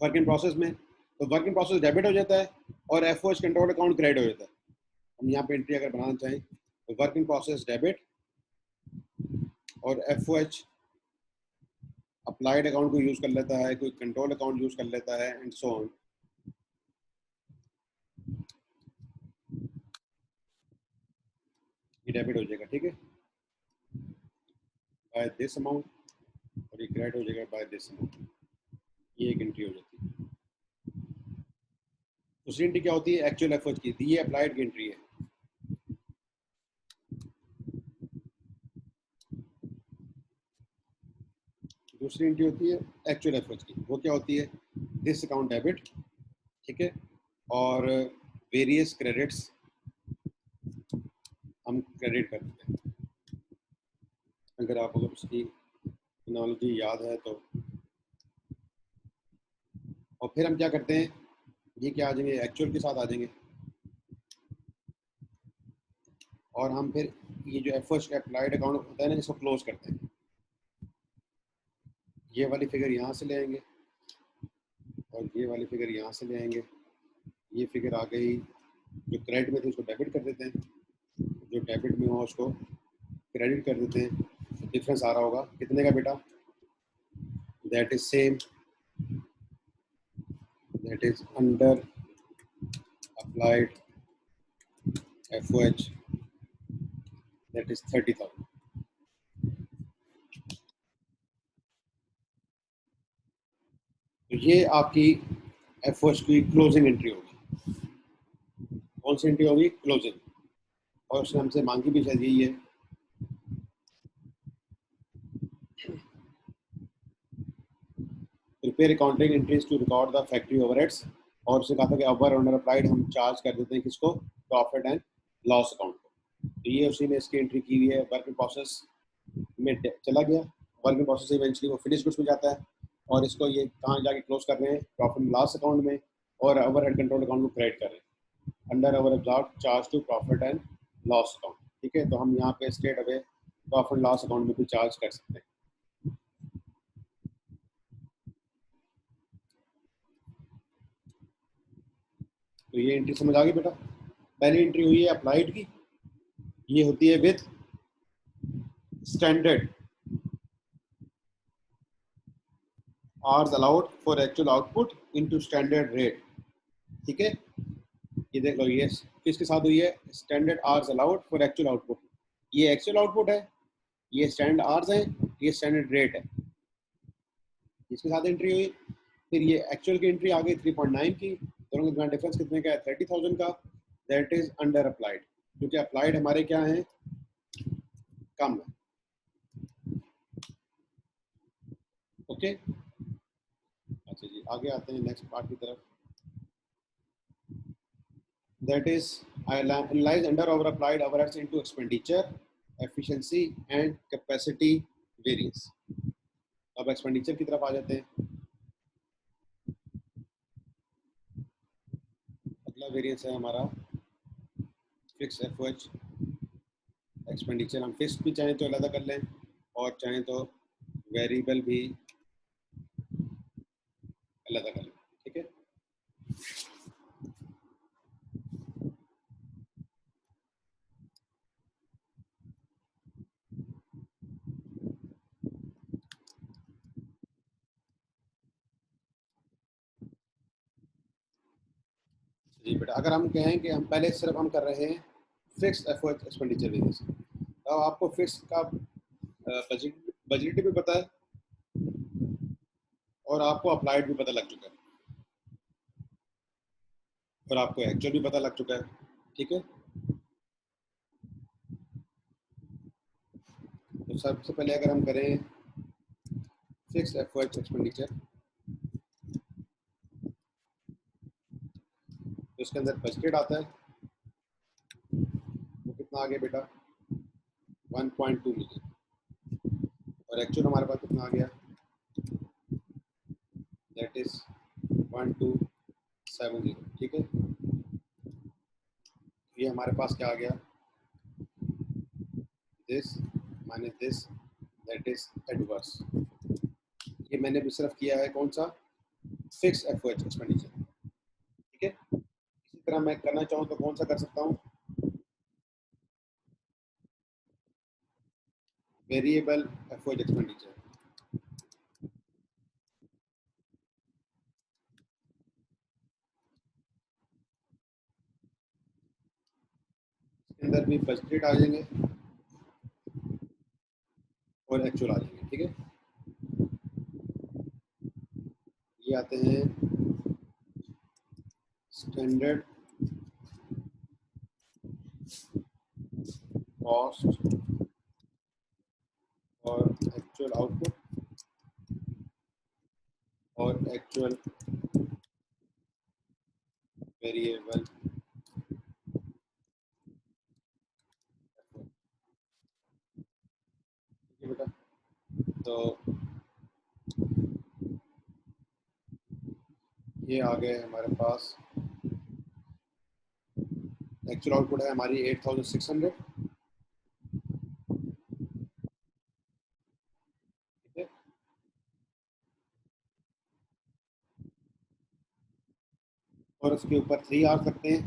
वर्क इन प्रोसेस में। तो वर्क इन प्रोसेस डेबिट हो जाता है और एफओएच कंट्रोल अकाउंट क्रेडिट हो जाता है। हम यहाँ पे एंट्री अगर बनाना चाहें तो वर्क इन प्रोसेस डेबिट और एफओएच अप्लाइड अकाउंट को यूज कर लेता है, कोई कंट्रोल अकाउंट यूज कर लेता है एंड सो ऑन। ये डेबिट हो जाएगा, ठीक है, बाय दिस अमाउंट, और ये क्रेडिट हो जाएगा बाय दिस अमाउंट। ये एक एंट्री हो जाती है। दूसरी एंट्री क्या होती है, एक्चुअल एफर्ट की, ये अप्लाइड की एंट्री है। दूसरी एंट्री होती है एक्चुअल एफर्ट की, वो क्या होती है, दिस अकाउंट डेबिट, ठीक है, और वेरियस क्रेडिट्स हम क्रेडिट कर देते हैं। अगर आपको उसकी टेक्नोलॉजी याद है तो। और फिर हम क्या करते हैं, ये क्या आ जाएंगे, एक्चुअल के साथ आ जाएंगे, और हम फिर ये जो एफर्ट अप्लाइड अकाउंट होता है ना, इसको क्लोज करते हैं। ये वाली फिगर यहाँ से ले आएंगे और ये वाली फिगर यहाँ से ले आएंगे। ये फिगर आ गई, जो क्रेडिट में थी उसको डेबिट कर देते हैं, जो डेबिट में हो उसको क्रेडिट कर देते हैं। तो डिफरेंस आ रहा होगा कितने का बेटा, that is same, that is under applied FOH, that is 30,000। तो ये आपकी एफओएच की क्लोजिंग एंट्री होगी। कौन सी एंट्री होगी, क्लोजिंग। और उसने हमसे मांगी भी शायद यही है, prepare accounting entries to record the factory overheads. और उसने कहा था कि ओवर अंडर अप्लाइड हम चार्ज कर देते हैं किसको, प्रॉफिट एंड लॉस अकाउंट को। तो ये उसी ने इसकी एंट्री की हुई है, वर्क इन प्रोसेस में चला गया, वर्क इन प्रोसेस इवेंचुअली वो फिनिश गुड्स में जाता है, और इसको ये कहाँ जाके क्लोज कर रहे हैं, प्रॉफिट एंड लॉस अकाउंट में, और ओवरहेड कंट्रोल अकाउंट को क्रेडिट कर रहे हैं, under over absorb charge to profit and loss account. ठीक है, तो हम यहाँ पे straight away profit and loss account में भी चार्ज कर सकते हैं। तो ये एंट्री समझ आ गई बेटा। पहली एंट्री हुई है अप्लाइड की, ये होती है with standard hours allowed for actual output into standard rate. ठीक है, ये देख लो, ये किसके साथ हुई है, standard hours allowed for actual output. ये एक्चुअल आउटपुट है, ये स्टैंडर्ड आवर्स है, ये स्टैंडर्ड रेट है, इसके साथ एंट्री हुई। फिर ये एक्चुअल की एंट्री आ गई 3.9 की, दोनों का डिफरेंस कितने का है 30,000 का, दैट इज अंडर अप्लाइड, क्योंकि अप्लाइड हमारे क्या है कम है। ओके अच्छा जी आगे आते हैं नेक्स्ट पार्ट की तरफ, that is I analyse under over applied overheads into expenditure efficiency and capacity variance. अब एक्सपेंडिचर की तरफ आ जाते हैं। अगला वेरिएंस है हमारा फिक्स एफओएच एक्सपेंडिचर। हम फिक्स भी चाहें तो अलग कर लें और चाहें तो वेरिएबल भी अलग कर लें, ठीक है। जी बेटा अगर हम कहें कि हम पहले सिर्फ हम कर रहे हैं फिक्स एफओएच एक्सपेंडिचर वेरिएंस, तो आपको फिक्स का बजट भी पता है और आपको अप्लाइड भी पता लग चुका है और आपको एक्चुअल भी पता लग चुका है, ठीक है। तो सबसे पहले अगर हम करें फिक्स एफओएच एक्सपेंडिचर, तो इसके अंदर बजटेड आता है, वो कितना आ गया बेटा 1.2 मिलियन, और एक्चुअल हमारे पास कितना आ गया दैट इज 1270, ठीक है। ये हमारे पास क्या आ गया this minus this that is adverse. ये मैंने भी सिर्फ किया है कौन सा फिक्स एफओएच एक्सपेंडिचर, ठीक है। इसी तरह मैं करना चाहूँ तो कौन सा कर सकता हूँ वेरिएबल एफओएच एक्सपेंडिचर। इसके अंदर भी बजटेड आ जाएंगे और एक्चुअल आ जाएंगे, ठीक है। ये आते हैं स्टैंडर्ड कॉस्ट और एक्चुअल आउटपुट और एक्चुअल वेरिएबल, ठीक है बेटा। तो ये आ गए हमारे पास, एक्चुअल आउटपुट है हमारी 8600, ठीक है। और उसके ऊपर 3 आवर्स लगते हैं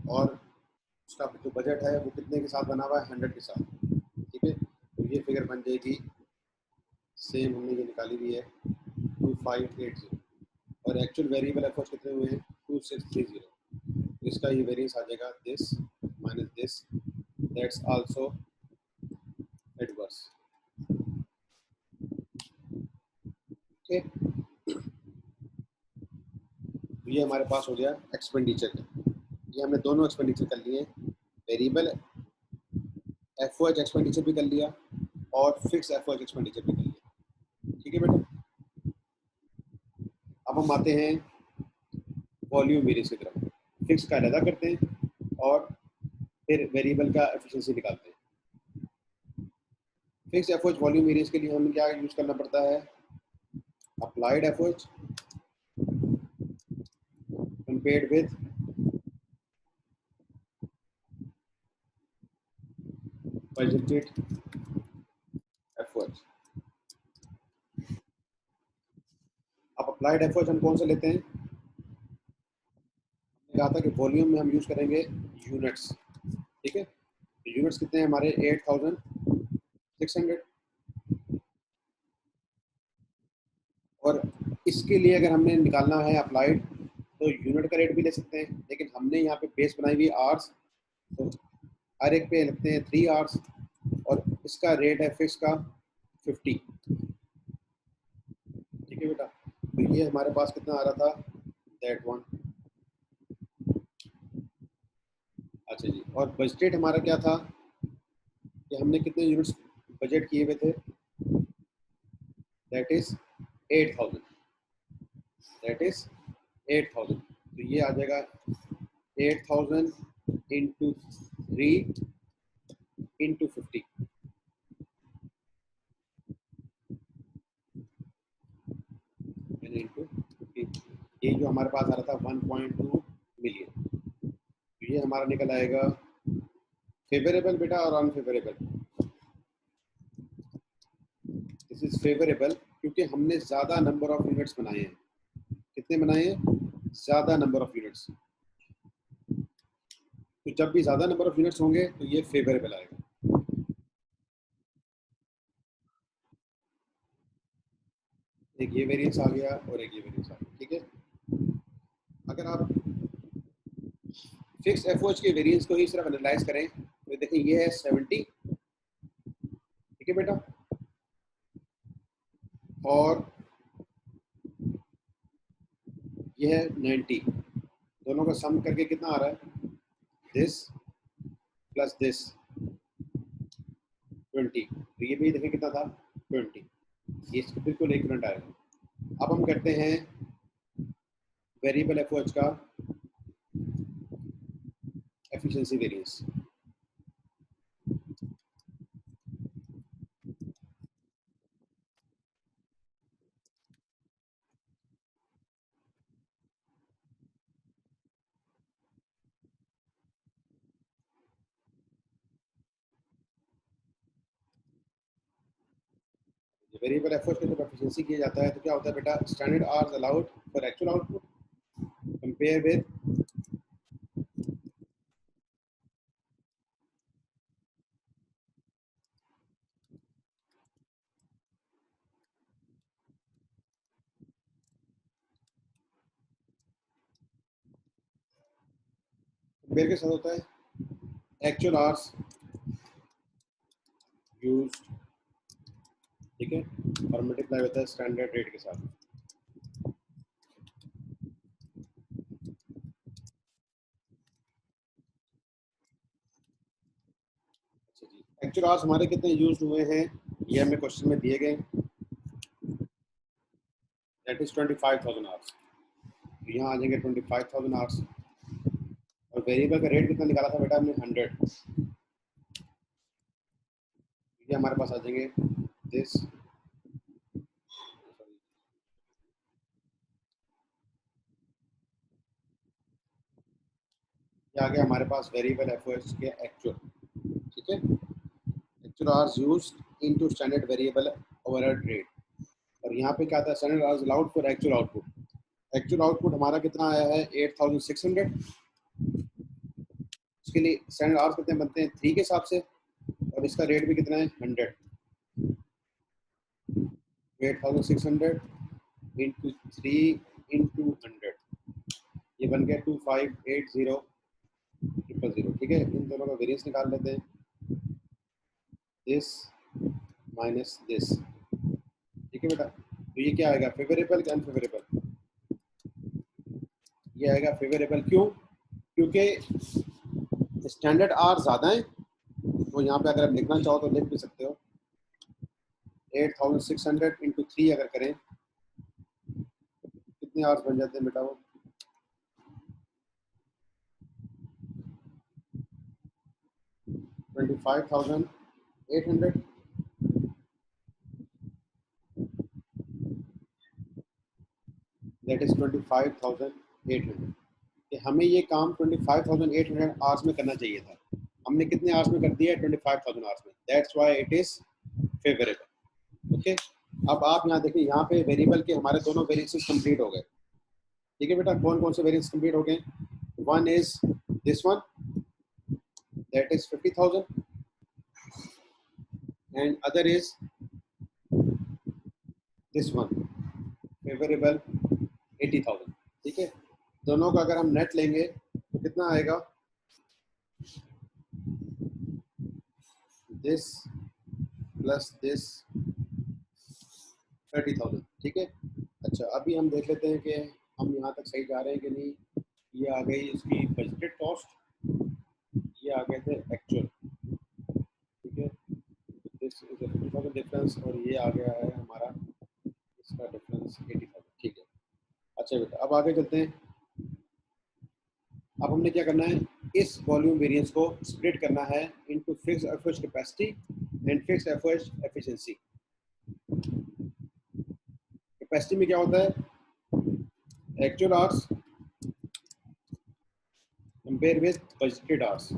और उसका जो बजट है वो कितने के साथ बना हुआ है 100 के साथ, ठीक है। तो ये फिगर बन जाएगी सेम हमने ये निकाली हुई है 2580, और एक्चुअल वेरिएबल एफर्ट्स कितने हुए हैं 2630, तो इसका ये वेरिएंस आ जाएगा this minus this that's also adverse, okay. तो ये हमारे पास हो गया एक्सपेंडिचर का, ये हमने दोनों एक्सपेंडिचर कर लिए, वेरिएबल एफओएच एक्सपेंडिचर भी कर लिया और फिक्स एफओएच एक्सपेंडिचर भी कर लिया, ठीक है बेटा। अब हम आते हैं वॉल्यूम वेरिएंस की तरफ, फिक्स का अलग करते हैं और फिर वेरिएबल का एफिशिएंसी निकालते हैं। फिक्स एफओएच वॉल्यूम वेरिएंस के लिए हमें क्या यूज करना पड़ता है applied FOH compared with budgeted FOH. अब अप्लाइड एफओएच हम कौन सा लेते हैं, कहा था कि वॉल्यूम में हम यूज करेंगे यूनिट्स, ठीक है। तो यूनिट्स कितने हैं हमारे 8600, और इसके लिए अगर हमने निकालना है अप्लाइड तो यूनिट का रेट भी ले सकते हैं, लेकिन हमने यहाँ पे बेस बनाई हुई आवर्स, तो हर एक पे लगते हैं 3 आवर्स और इसका रेट है फिक्स का 50, ठीक है बेटा। तो ये हमारे पास कितना आ रहा था, दैट वन। अच्छा जी, और बजटेड हमारा क्या था कि हमने कितने यूनिट्स बजट किए हुए थे, दैट इज 8000, दैट इज 8000। तो ये आ जाएगा 8000 इंटू 3 इंटू 50, इंटू 50। ये जो हमारे पास आ रहा था 1.2 मिलियन, तो ये हमारा निकल आएगा फेवरेबल बेटा और अनफेवरेबल। दिस इज फेवरेबल क्योंकि हमने ज़्यादा नंबर ऑफ यूनिट्स बनाए हैं। कितने बनाए हैं? ज़्यादा नंबर ऑफ यूनिट्स। तो जब भी ज़्यादा नंबर ऑफ यूनिट्स होंगे तो ये फेवरेबल आएगा। एक ये वेरिएंस आ गया और एक ये वेरिएंस आ गया, ठीक है। अगर आप फिक्स एफओएच के वेरिएंस को ही सिर्फ एनालाइज करें तो देखिए ये है 70, ठीक है बेटा, और ये है 90। दोनों का सम करके कितना आ रहा है, दिस प्लस दिस 20। तो ये भी देखिए कितना था, 20। ये इसको बिल्कुल इक्वलेंट आएगा। अब हम करते हैं वेरिएबल एफओएच का एफिशिएंसी वेरिएंस। वेरिएबल एफओएच का जब एफिशिएंसी किया जाता है तो क्या होता है बेटा, standard hours allowed for actual output compare with compare के साथ होता है एक्चुअल आवर्स यूज्ड, ठीक है, और मल्टीप्लाई होता है स्टैंडर्ड रेट के साथ। अच्छा जी, एक्चुअल आवर्स हमारे कितने यूज हुए हैं ये हमें क्वेश्चन में दिए गए, दैट इज 25,000 आवर्स। तो यहाँ आ जाएंगे 25,000 आवर्स, और वेरिएबल का रेट कितना निकाला था बेटा हमने, 100। ये हमारे पास आ जाएंगे दिस, ये आ गया हमारे पास वेरिएबल एफओएच के एक्चुअल, ठीक है, actual hours used into standard variable overhead rate. और यहाँ पे क्या था, standard hours allowed for actual output. Actual output हमारा कितना आया है, 8600। इसके लिए स्टैंडर्ड आवर्स कितने बनते हैं, 3 के हिसाब से, और इसका रेट भी कितना है, 100। 8600 इंटू 3 इंटू 100, ये बन गया 2580 000, ठीक है। इन दोनों का वेरिएंस निकाल लेते हैं, दिस माइनस दिस, ठीक है बेटा। तो ये क्या आएगा, फेवरेबल या अनफेवरेबल? ये आएगा फेवरेबल। क्यों? क्योंकि स्टैंडर्ड आर ज़्यादा है, तो यहाँ पे अगर आप लिखना चाहो तो लिख भी सकते हो। 8600 इंटू 3 अगर करें कितने आवर्स बन जाते हैं बेटा, वो 25,800, दैट इज 25,800। कि हमें ये काम 25,800 आवर्स में करना चाहिए था, हमने कितने आवर्स में कर दिया है, 25,000 आवर्स में, that's why it is favourable. Okay, अब आप यहाँ देखिए, यहाँ पे वेरिएबल के हमारे दोनों वेरिएंसेस कंप्लीट हो गए, ठीक है बेटा। कौन कौन से वेरिएंस कंप्लीट हो गए, one is this one, that is 50,000, and other is this one, favourable 80,000, ठीक है। दोनों का अगर हम नेट लेंगे तो कितना आएगा, दिस प्लस दिस 30,000, ठीक है। अच्छा, अभी हम देख लेते हैं कि हम यहाँ तक सही जा रहे हैं कि नहीं। ये आ गई इसकी बजटेड कॉस्ट, ये आ गए थे एक्चुअल, ठीक है। दिस इज 50,000 डिफरेंस, और ये आ गया है हमारा इसका डिफरेंस 80,000, ठीक है। अच्छा बेटा, अब आगे चलते हैं। अब हमने क्या करना है, इस वॉल्यूम वेरिएंस को स्प्लिट करना है into fixed FOH capacity and fixed FOH efficiency. Capacity में क्या होता है, actual hours compare with budgeted hours.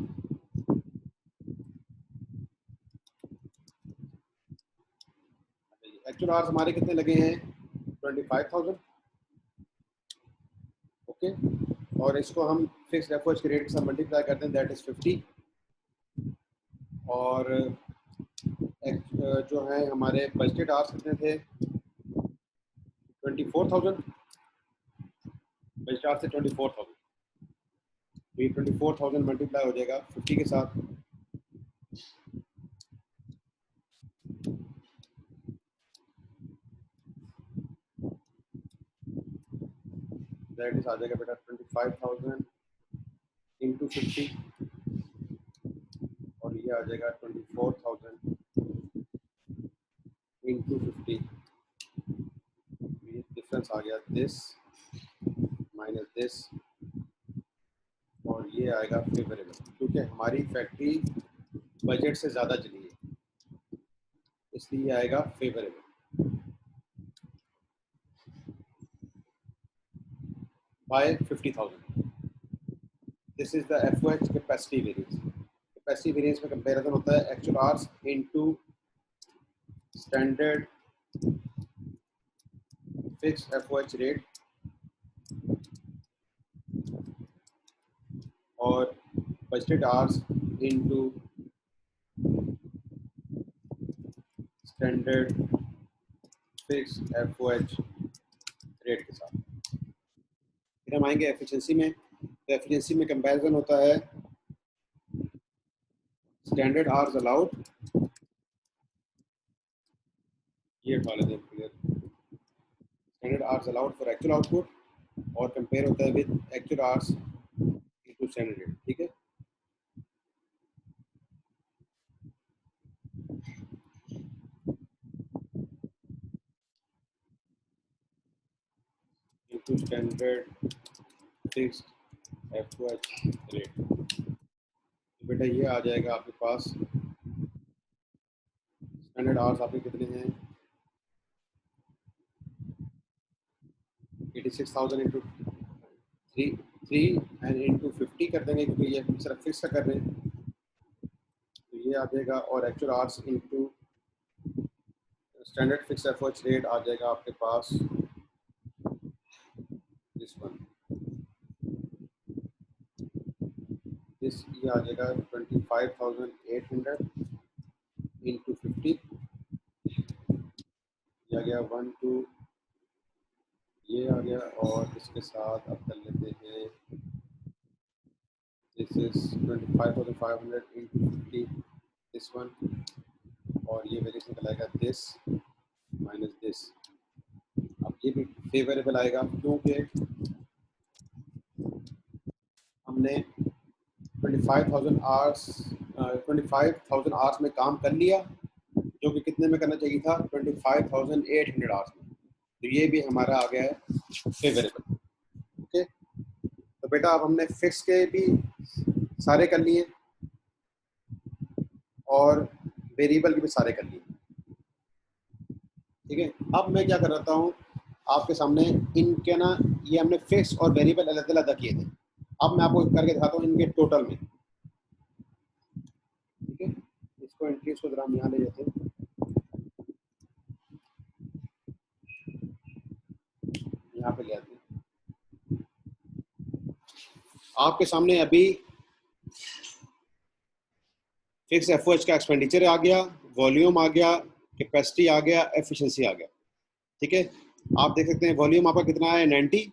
Actual hours हमारे कितने लगे हैं, 25,000, ओके। और इसको हम फिक्स्ड एफओएच के रेट के साथ मल्टीप्लाई करते हैं, दैट इज 50। और जो है हमारे बजटेड आवर्स कितने थे, 24,000, बजट आवर्स से 24,000, तो ये 24,000 मल्टीप्लाई हो जाएगा 50 के साथ, दैट इज आ जाएगा बेटा 25,000 इंटू 50, और ये आ जाएगा 24,000 इंटू 50। ये डिफरेंस आ गया दिस माइनस दिस, और ये आएगा फेवरेबल, क्योंकि हमारी फैक्ट्री बजट से ज़्यादा चली है, इसलिए आएगा favourable by 50,000। This is the FOH capacity variance. Capacity variance में कंपैरिजन होता है actual hours into standard fixed FOH rate और budgeted hours into standard fixed FOH rate के साथ। फिर हम आएंगे एफिशिएंसी में, तो एफिशिएंसी में कंपैरिजन होता है स्टैंडर्ड आवर्स अलाउड, ये उठा लेते हैं clear, standard hours allowed for actual output, और कंपेयर होता है with actual hours into standard rate, ठीक है। Into standard fixed FOH rate, तो बेटा ये आ जाएगा आपके पास, स्टैंडर्ड आवर्स आपके कितने हैं, 86,000 इंटू 3 एंड इंटू 50 कर देंगे, क्योंकि ये सिर्फ फिक्स का कर रहे हैं, तो ये आ जाएगा। और actual hours into standard fix FOH rate आ जाएगा आपके पास दिस वन, दिस ये आ जाएगा 25,800 इंटू 50, ये आ गया 1 2, ये आ गया, और इसके साथ अब कर लेते हैं this is 25,500 into 50 this one, और ये वेरिएशन निकल आएगा दिस माइनस दिस। अब ये भी फेवरेबल आएगा, क्योंकि हमने 25,000 आवर्स में काम कर लिया, जो कि कितने में करना चाहिए था, 25,800 आवर्स में, तो ये भी हमारा आ गया है फेवरेबल, ओके। तो बेटा अब हमने फिक्स के भी सारे कर लिए और वेरिएबल के भी सारे कर लिए, ठीक है। अब मैं क्या कर रहा हूँ आपके सामने, इनके ना ये हमने फिक्स और वेरिएबल अलग अलग किए थे, अब मैं आपको करके दिखाता हूँ इनके टोटल में, ठीक है। इसको इंक्रीज को जरा हम यहाँ ले जाते हैं, यहाँ पे ले आते हैं। आपके सामने अभी फिक्स एफओएच का एक्सपेंडिचर आ गया, वॉल्यूम आ गया, कैपेसिटी आ गया, एफिशिएंसी आ गया, ठीक है। आप देख सकते हैं वॉल्यूम आपका कितना है 90,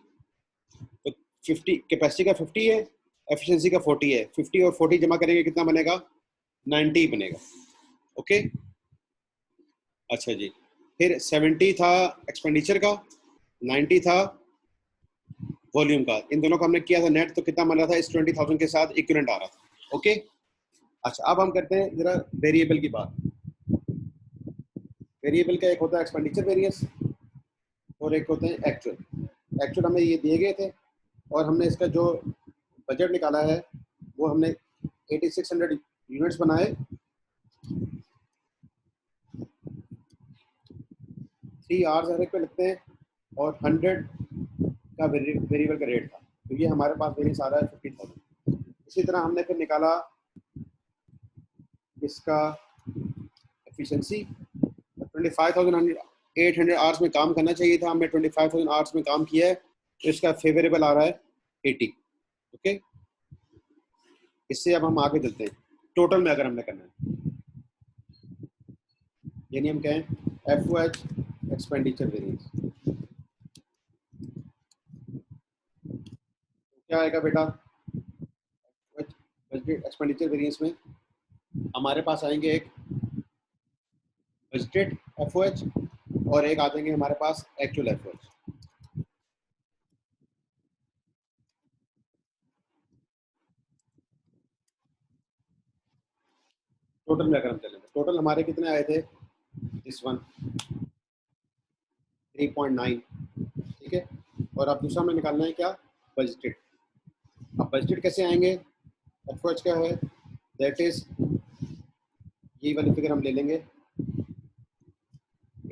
तो 50 कैपेसिटी का 50 है, एफिशिएंसी का 40 है, 50 और 40 जमा करेंगे कितना बनेगा, 90 बनेगा, ओके। अच्छा जी, फिर 70 था एक्सपेंडिचर का, 90 था वॉल्यूम का, इन दोनों को हमने किया था नेट, तो कितना बन रहा था, इस 20,000 के साथ इक्विवेलेंट आ रहा था। ओके, अच्छा अब हम करते हैं जरा वेरिएबल की बात। वेरिएबल का एक होता है एक्सपेंडिचर वेरिएंस और एक होते हैं एक्चुअल। एक्चुअल हमें ये दिए गए थे और हमने इसका जो बजट निकाला है वो हमने 8600 यूनिट्स बनाए, 3 आवर्स हर एक पे लगते हैं और 100 का वेरिएबल का रेट था, तो ये हमारे पास वेरिएंस आ रहा है 50,000। इसी तरह हमने फिर निकाला इसका एफिशिएंसी, 25,800 आवर्स में काम करना चाहिए था, हमने 25,000 आवर्स में काम किया है, तो इसका फेवरेबल आ रहा है 80। ओके, इससे अब हम आगे चलते हैं टोटल में अगर हमने करना है, यानी हम कहें एफओएच एक्सपेंडिचर वेरिएंस, क्या आएगा बेटा, बजटेड एक्सपेंडिचर वेरिएंस में हमारे पास आएंगे एक बजटेड एफओएच और एक आ जाएंगे हमारे पास एक्चुअल एफओएच। टोटल में अगर हम चलेंगे, टोटल हमारे कितने आए थे, दिस वन 3.9, ठीक है, और अब दूसरा हमें निकालना है क्या, बजटेड। अब बजटेड कैसे आएंगे, एफओएच क्या है, दैट इज ये वाली फिगर हम ले लेंगे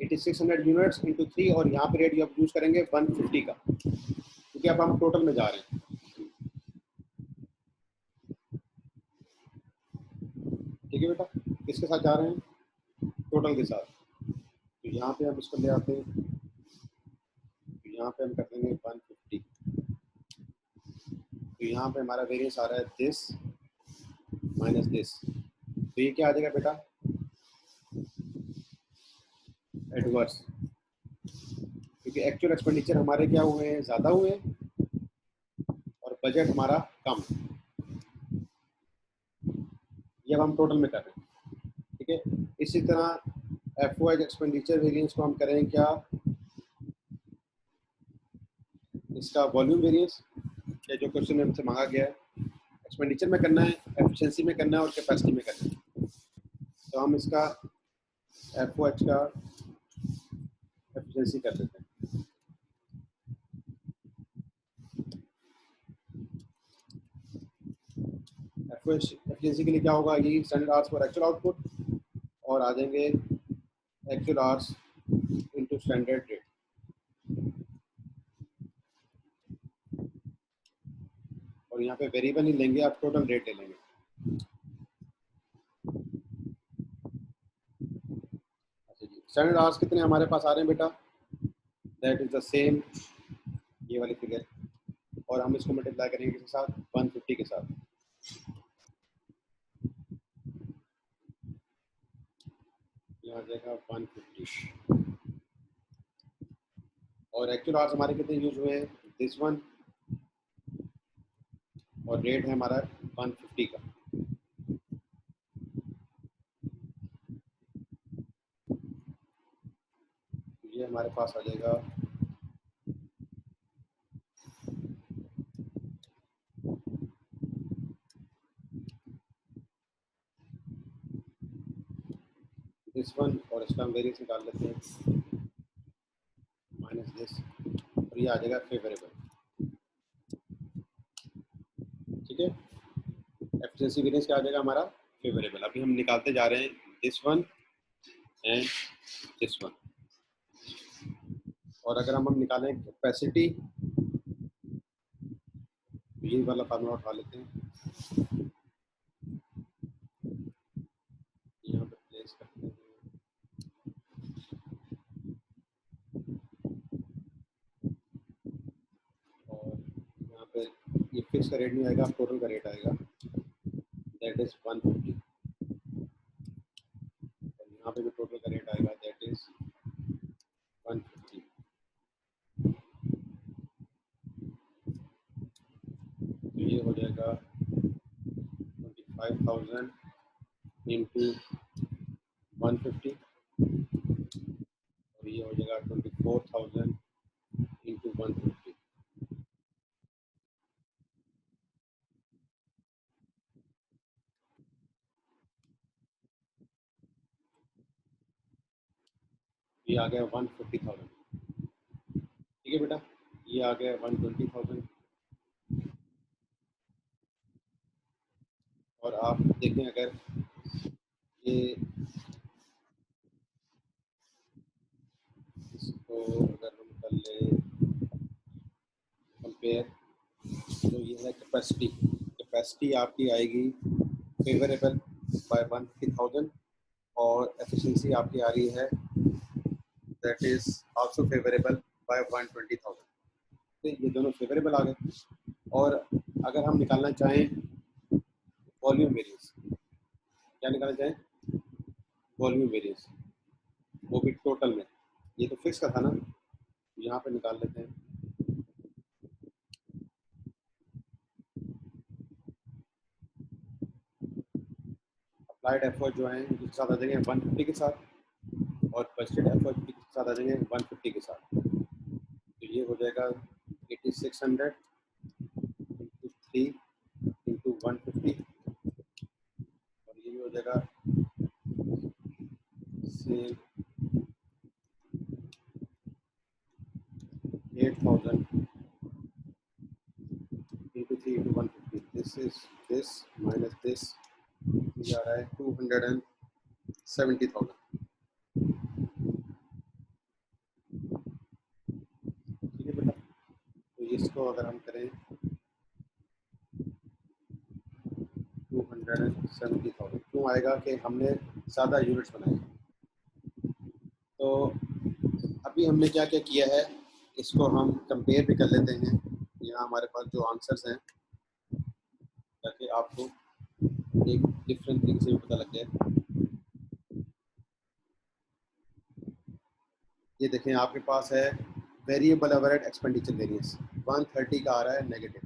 8600 यूनिट्स इंटू 3 और यहाँ पे रेट यूज करेंगे 150 का, क्योंकि अब हम टोटल में जा रहे हैं। ठीक है बेटा, किसके साथ जा रहे हैं, टोटल के साथ, तो यहाँ पे हम इसको ले आते हैं, तो यहाँ पे हम कर देंगे 150, तो यहाँ पे हमारा वेरिएंस आ रहा है दिस माइनस दिस, तो ये क्या आ जाएगा बेटा, एडवर्स, क्योंकि एक्चुअल एक्सपेंडिचर हमारे क्या हुए हैं, ज़्यादा हुए हैं और बजट हमारा कम, ये अब हम टोटल में कर रहे हैं। ठीक है, इसी तरह एफओएच एक्सपेंडिचर वेरिएंस को हम करें क्या, इसका वॉल्यूम वेरिएंस, या जो क्वेश्चन हमसे मांगा गया है, एक्सपेंडिचर में करना है, एफिशिएंसी में करना है और कैपेसिटी में करना है, तो हम इसका एफओएच का एफिशिएंसी कर देते हैं। एफिशिएंसी के लिए क्या होगा, ये standard hours for actual output और आ जाएंगे actual hours into standard rate, और यहाँ पे वेरिएबल नहीं लेंगे, आप टोटल रेट ले लेंगे। अच्छा जी, स्टैंडर्ड आवर्स कितने हमारे पास आ रहे हैं बेटा, दैट इज द सेम ये वाली फिगर, और हम इसको मल्टीप्लाई करेंगे किसके साथ, 150 के साथ, यहाँ आ जाएगा 150, और एक्चुअल आवर्स हमारे कितने यूज हुए हैं, दिस वन, और रेट है हमारा 150 का, ये हमारे पास आ जाएगा 1 और इसका हम वेरिएंस निकाल लेते हैं माइनस दिस, और ये आ जाएगा फेवरेबल। ठीक है, एफिशिएंसी वेरिएंस क्या आ जाएगा हमारा, फेवरेबल। अभी हम निकालते जा रहे हैं this one and this one, और अगर हम निकालें कैपेसिटी, तो ये वाला फार्मूला उठा लेते हैं, यहाँ पे प्लेस करते हैं, और यहाँ पे ये फिक्स का रेट नहीं आएगा, टोटल का रेट आएगा, दैट इज 150, और यहाँ पे भी टोटल का रेट आएगा, दैट इज 150, तो ये हो जाएगा 25,000 इंटू 150, और ये हो जाएगा 24,000 ये आ गया 150,000। ठीक है बेटा, ये आ गया 120,000। और आप देखें अगर ये इसको अगर हम कर लें कंपेयर, तो ये है कैपेसिटी। कैपेसिटी आपकी आएगी फेवरेबल बाय 150,000 और एफिशिएंसी आपकी आ रही है that is also favourable by 120,000। तो ये दोनों फेवरेबल आ गए। और अगर हम निकालना चाहें वॉल्यूम वेरिएंस, क्या निकालना चाहें वॉल्यूम वेरिएंस, वो भी टोटल में, ये तो फिक्स का था ना, यहाँ पे निकाल लेते हैं। अप्लाइड एफर्ट जो है उसके साथ आ जाएंगे 150 के साथ, और बजटेड एफर्ट के साथ आ जाएंगे 150 के साथ। तो ये हो जाएगा 8600 इंटू 3 इंटू 150, और ये भी हो जाएगा से 8000 into 3 into 150। This is this minus this, ये आ रहा है 270,000। ठीक है बेटा, तो इसको अगर हम करें 270,000 क्यों आएगा कि हमने ज़्यादा यूनिट्स बनाए। तो अभी हमने क्या क्या किया है, इसको हम कंपेयर भी कर लेते हैं। यहाँ हमारे पास जो आंसर्स हैं, ताकि आपको एक डिफरेंट तरीके से भी पता लग जाए। ये देखें, आपके पास है वेरिएबल ओवरहेड एक्सपेंडिचर वेरिएंस 130 का आ रहा है नेगेटिव।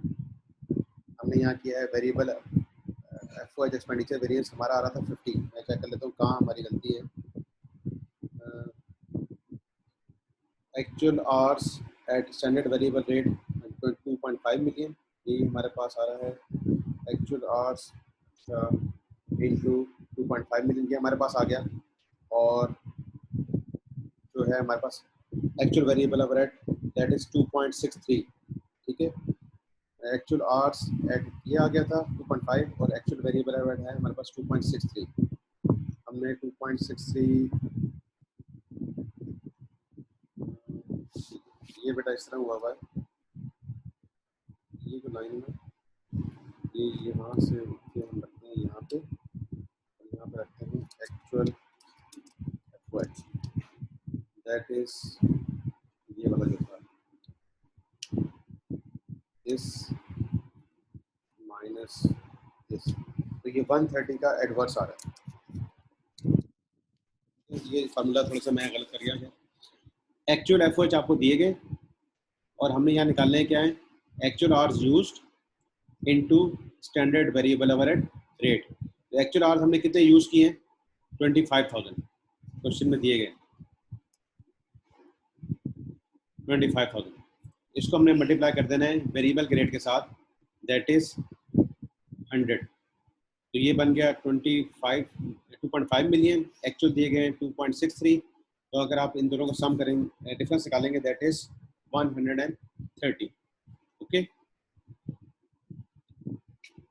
हमने यहाँ किया है वेरिएबल एफओएच एक्सपेंडिचर वेरिएंस हमारा आ रहा था 50। मैं चेक कर लेता हूँ कहाँ हमारी गलती है। Actual hours at standard variable rate 2.5 million, ये हमारे पास आ रहा है। एक्चुअल आवर्स इंटू 2.5 मिलियन, ये हमारे पास आ गया। और जो है हमारे पास actual variable overhead that is 2.63। ठीक है, एक्चुअल आवर्स एट ये आ गया था 2.5, और एक्चुअल वेरिएबल ओवरहेड है हमारे पास 2.63। हमने 2.63 ये बेटा इस तरह हुआ हुआ है। ये जो लाइन है ये यहाँ से उठ के हम रखते हैं यहाँ पे, और यहाँ पे रखते हैं एक्चुअल एफओएच दैट इज ये वाला जो था दिस माइनस दिस। तो ये 130 का एडवर्स आ रहा है। ये फार्मूला थोड़ा सा मैं गलत कर गया। एक्चुअल एफओएच आपको दिए गए, और हमने यहाँ निकालने क्या है actual hours used into standard variable overhead rate. तो एक्चुअल आवर्स हमने कितने यूज किए हैं 25,000 क्वेश्चन में दिए गए 25,000। इसको हमने मल्टीप्लाई कर देना है वेरिएबल के रेट के साथ दैट इज 100। तो ये बन गया 2.5 मिलियन, एक्चुअल दिए गए 2.63। तो अगर आप इन दोनों को सम करेंगे डिफरेंस निकालेंगे दैट इज 130। ओके,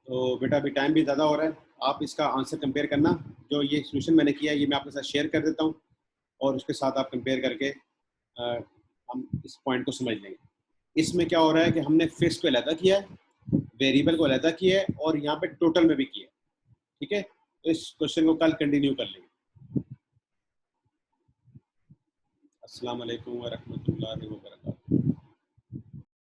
तो बेटा अभी टाइम भी ज़्यादा हो रहा है, आप इसका आंसर कंपेयर करना। जो ये सोल्यूशन मैंने किया है ये मैं आपके साथ शेयर कर देता हूँ, और उसके साथ आप कंपेयर करके हम इस पॉइंट को समझ लेंगे। इसमें क्या हो रहा है कि हमने फिक्स को अलग किया है, वेरिएबल को अलग किया है, और यहाँ पे टोटल में भी किया है। ठीक है, तो इस क्वेश्चन को कल कंटिन्यू कर लेंगे। अस्सलाम वालेकुम व रहमतुल्लाहि व बरकातहू।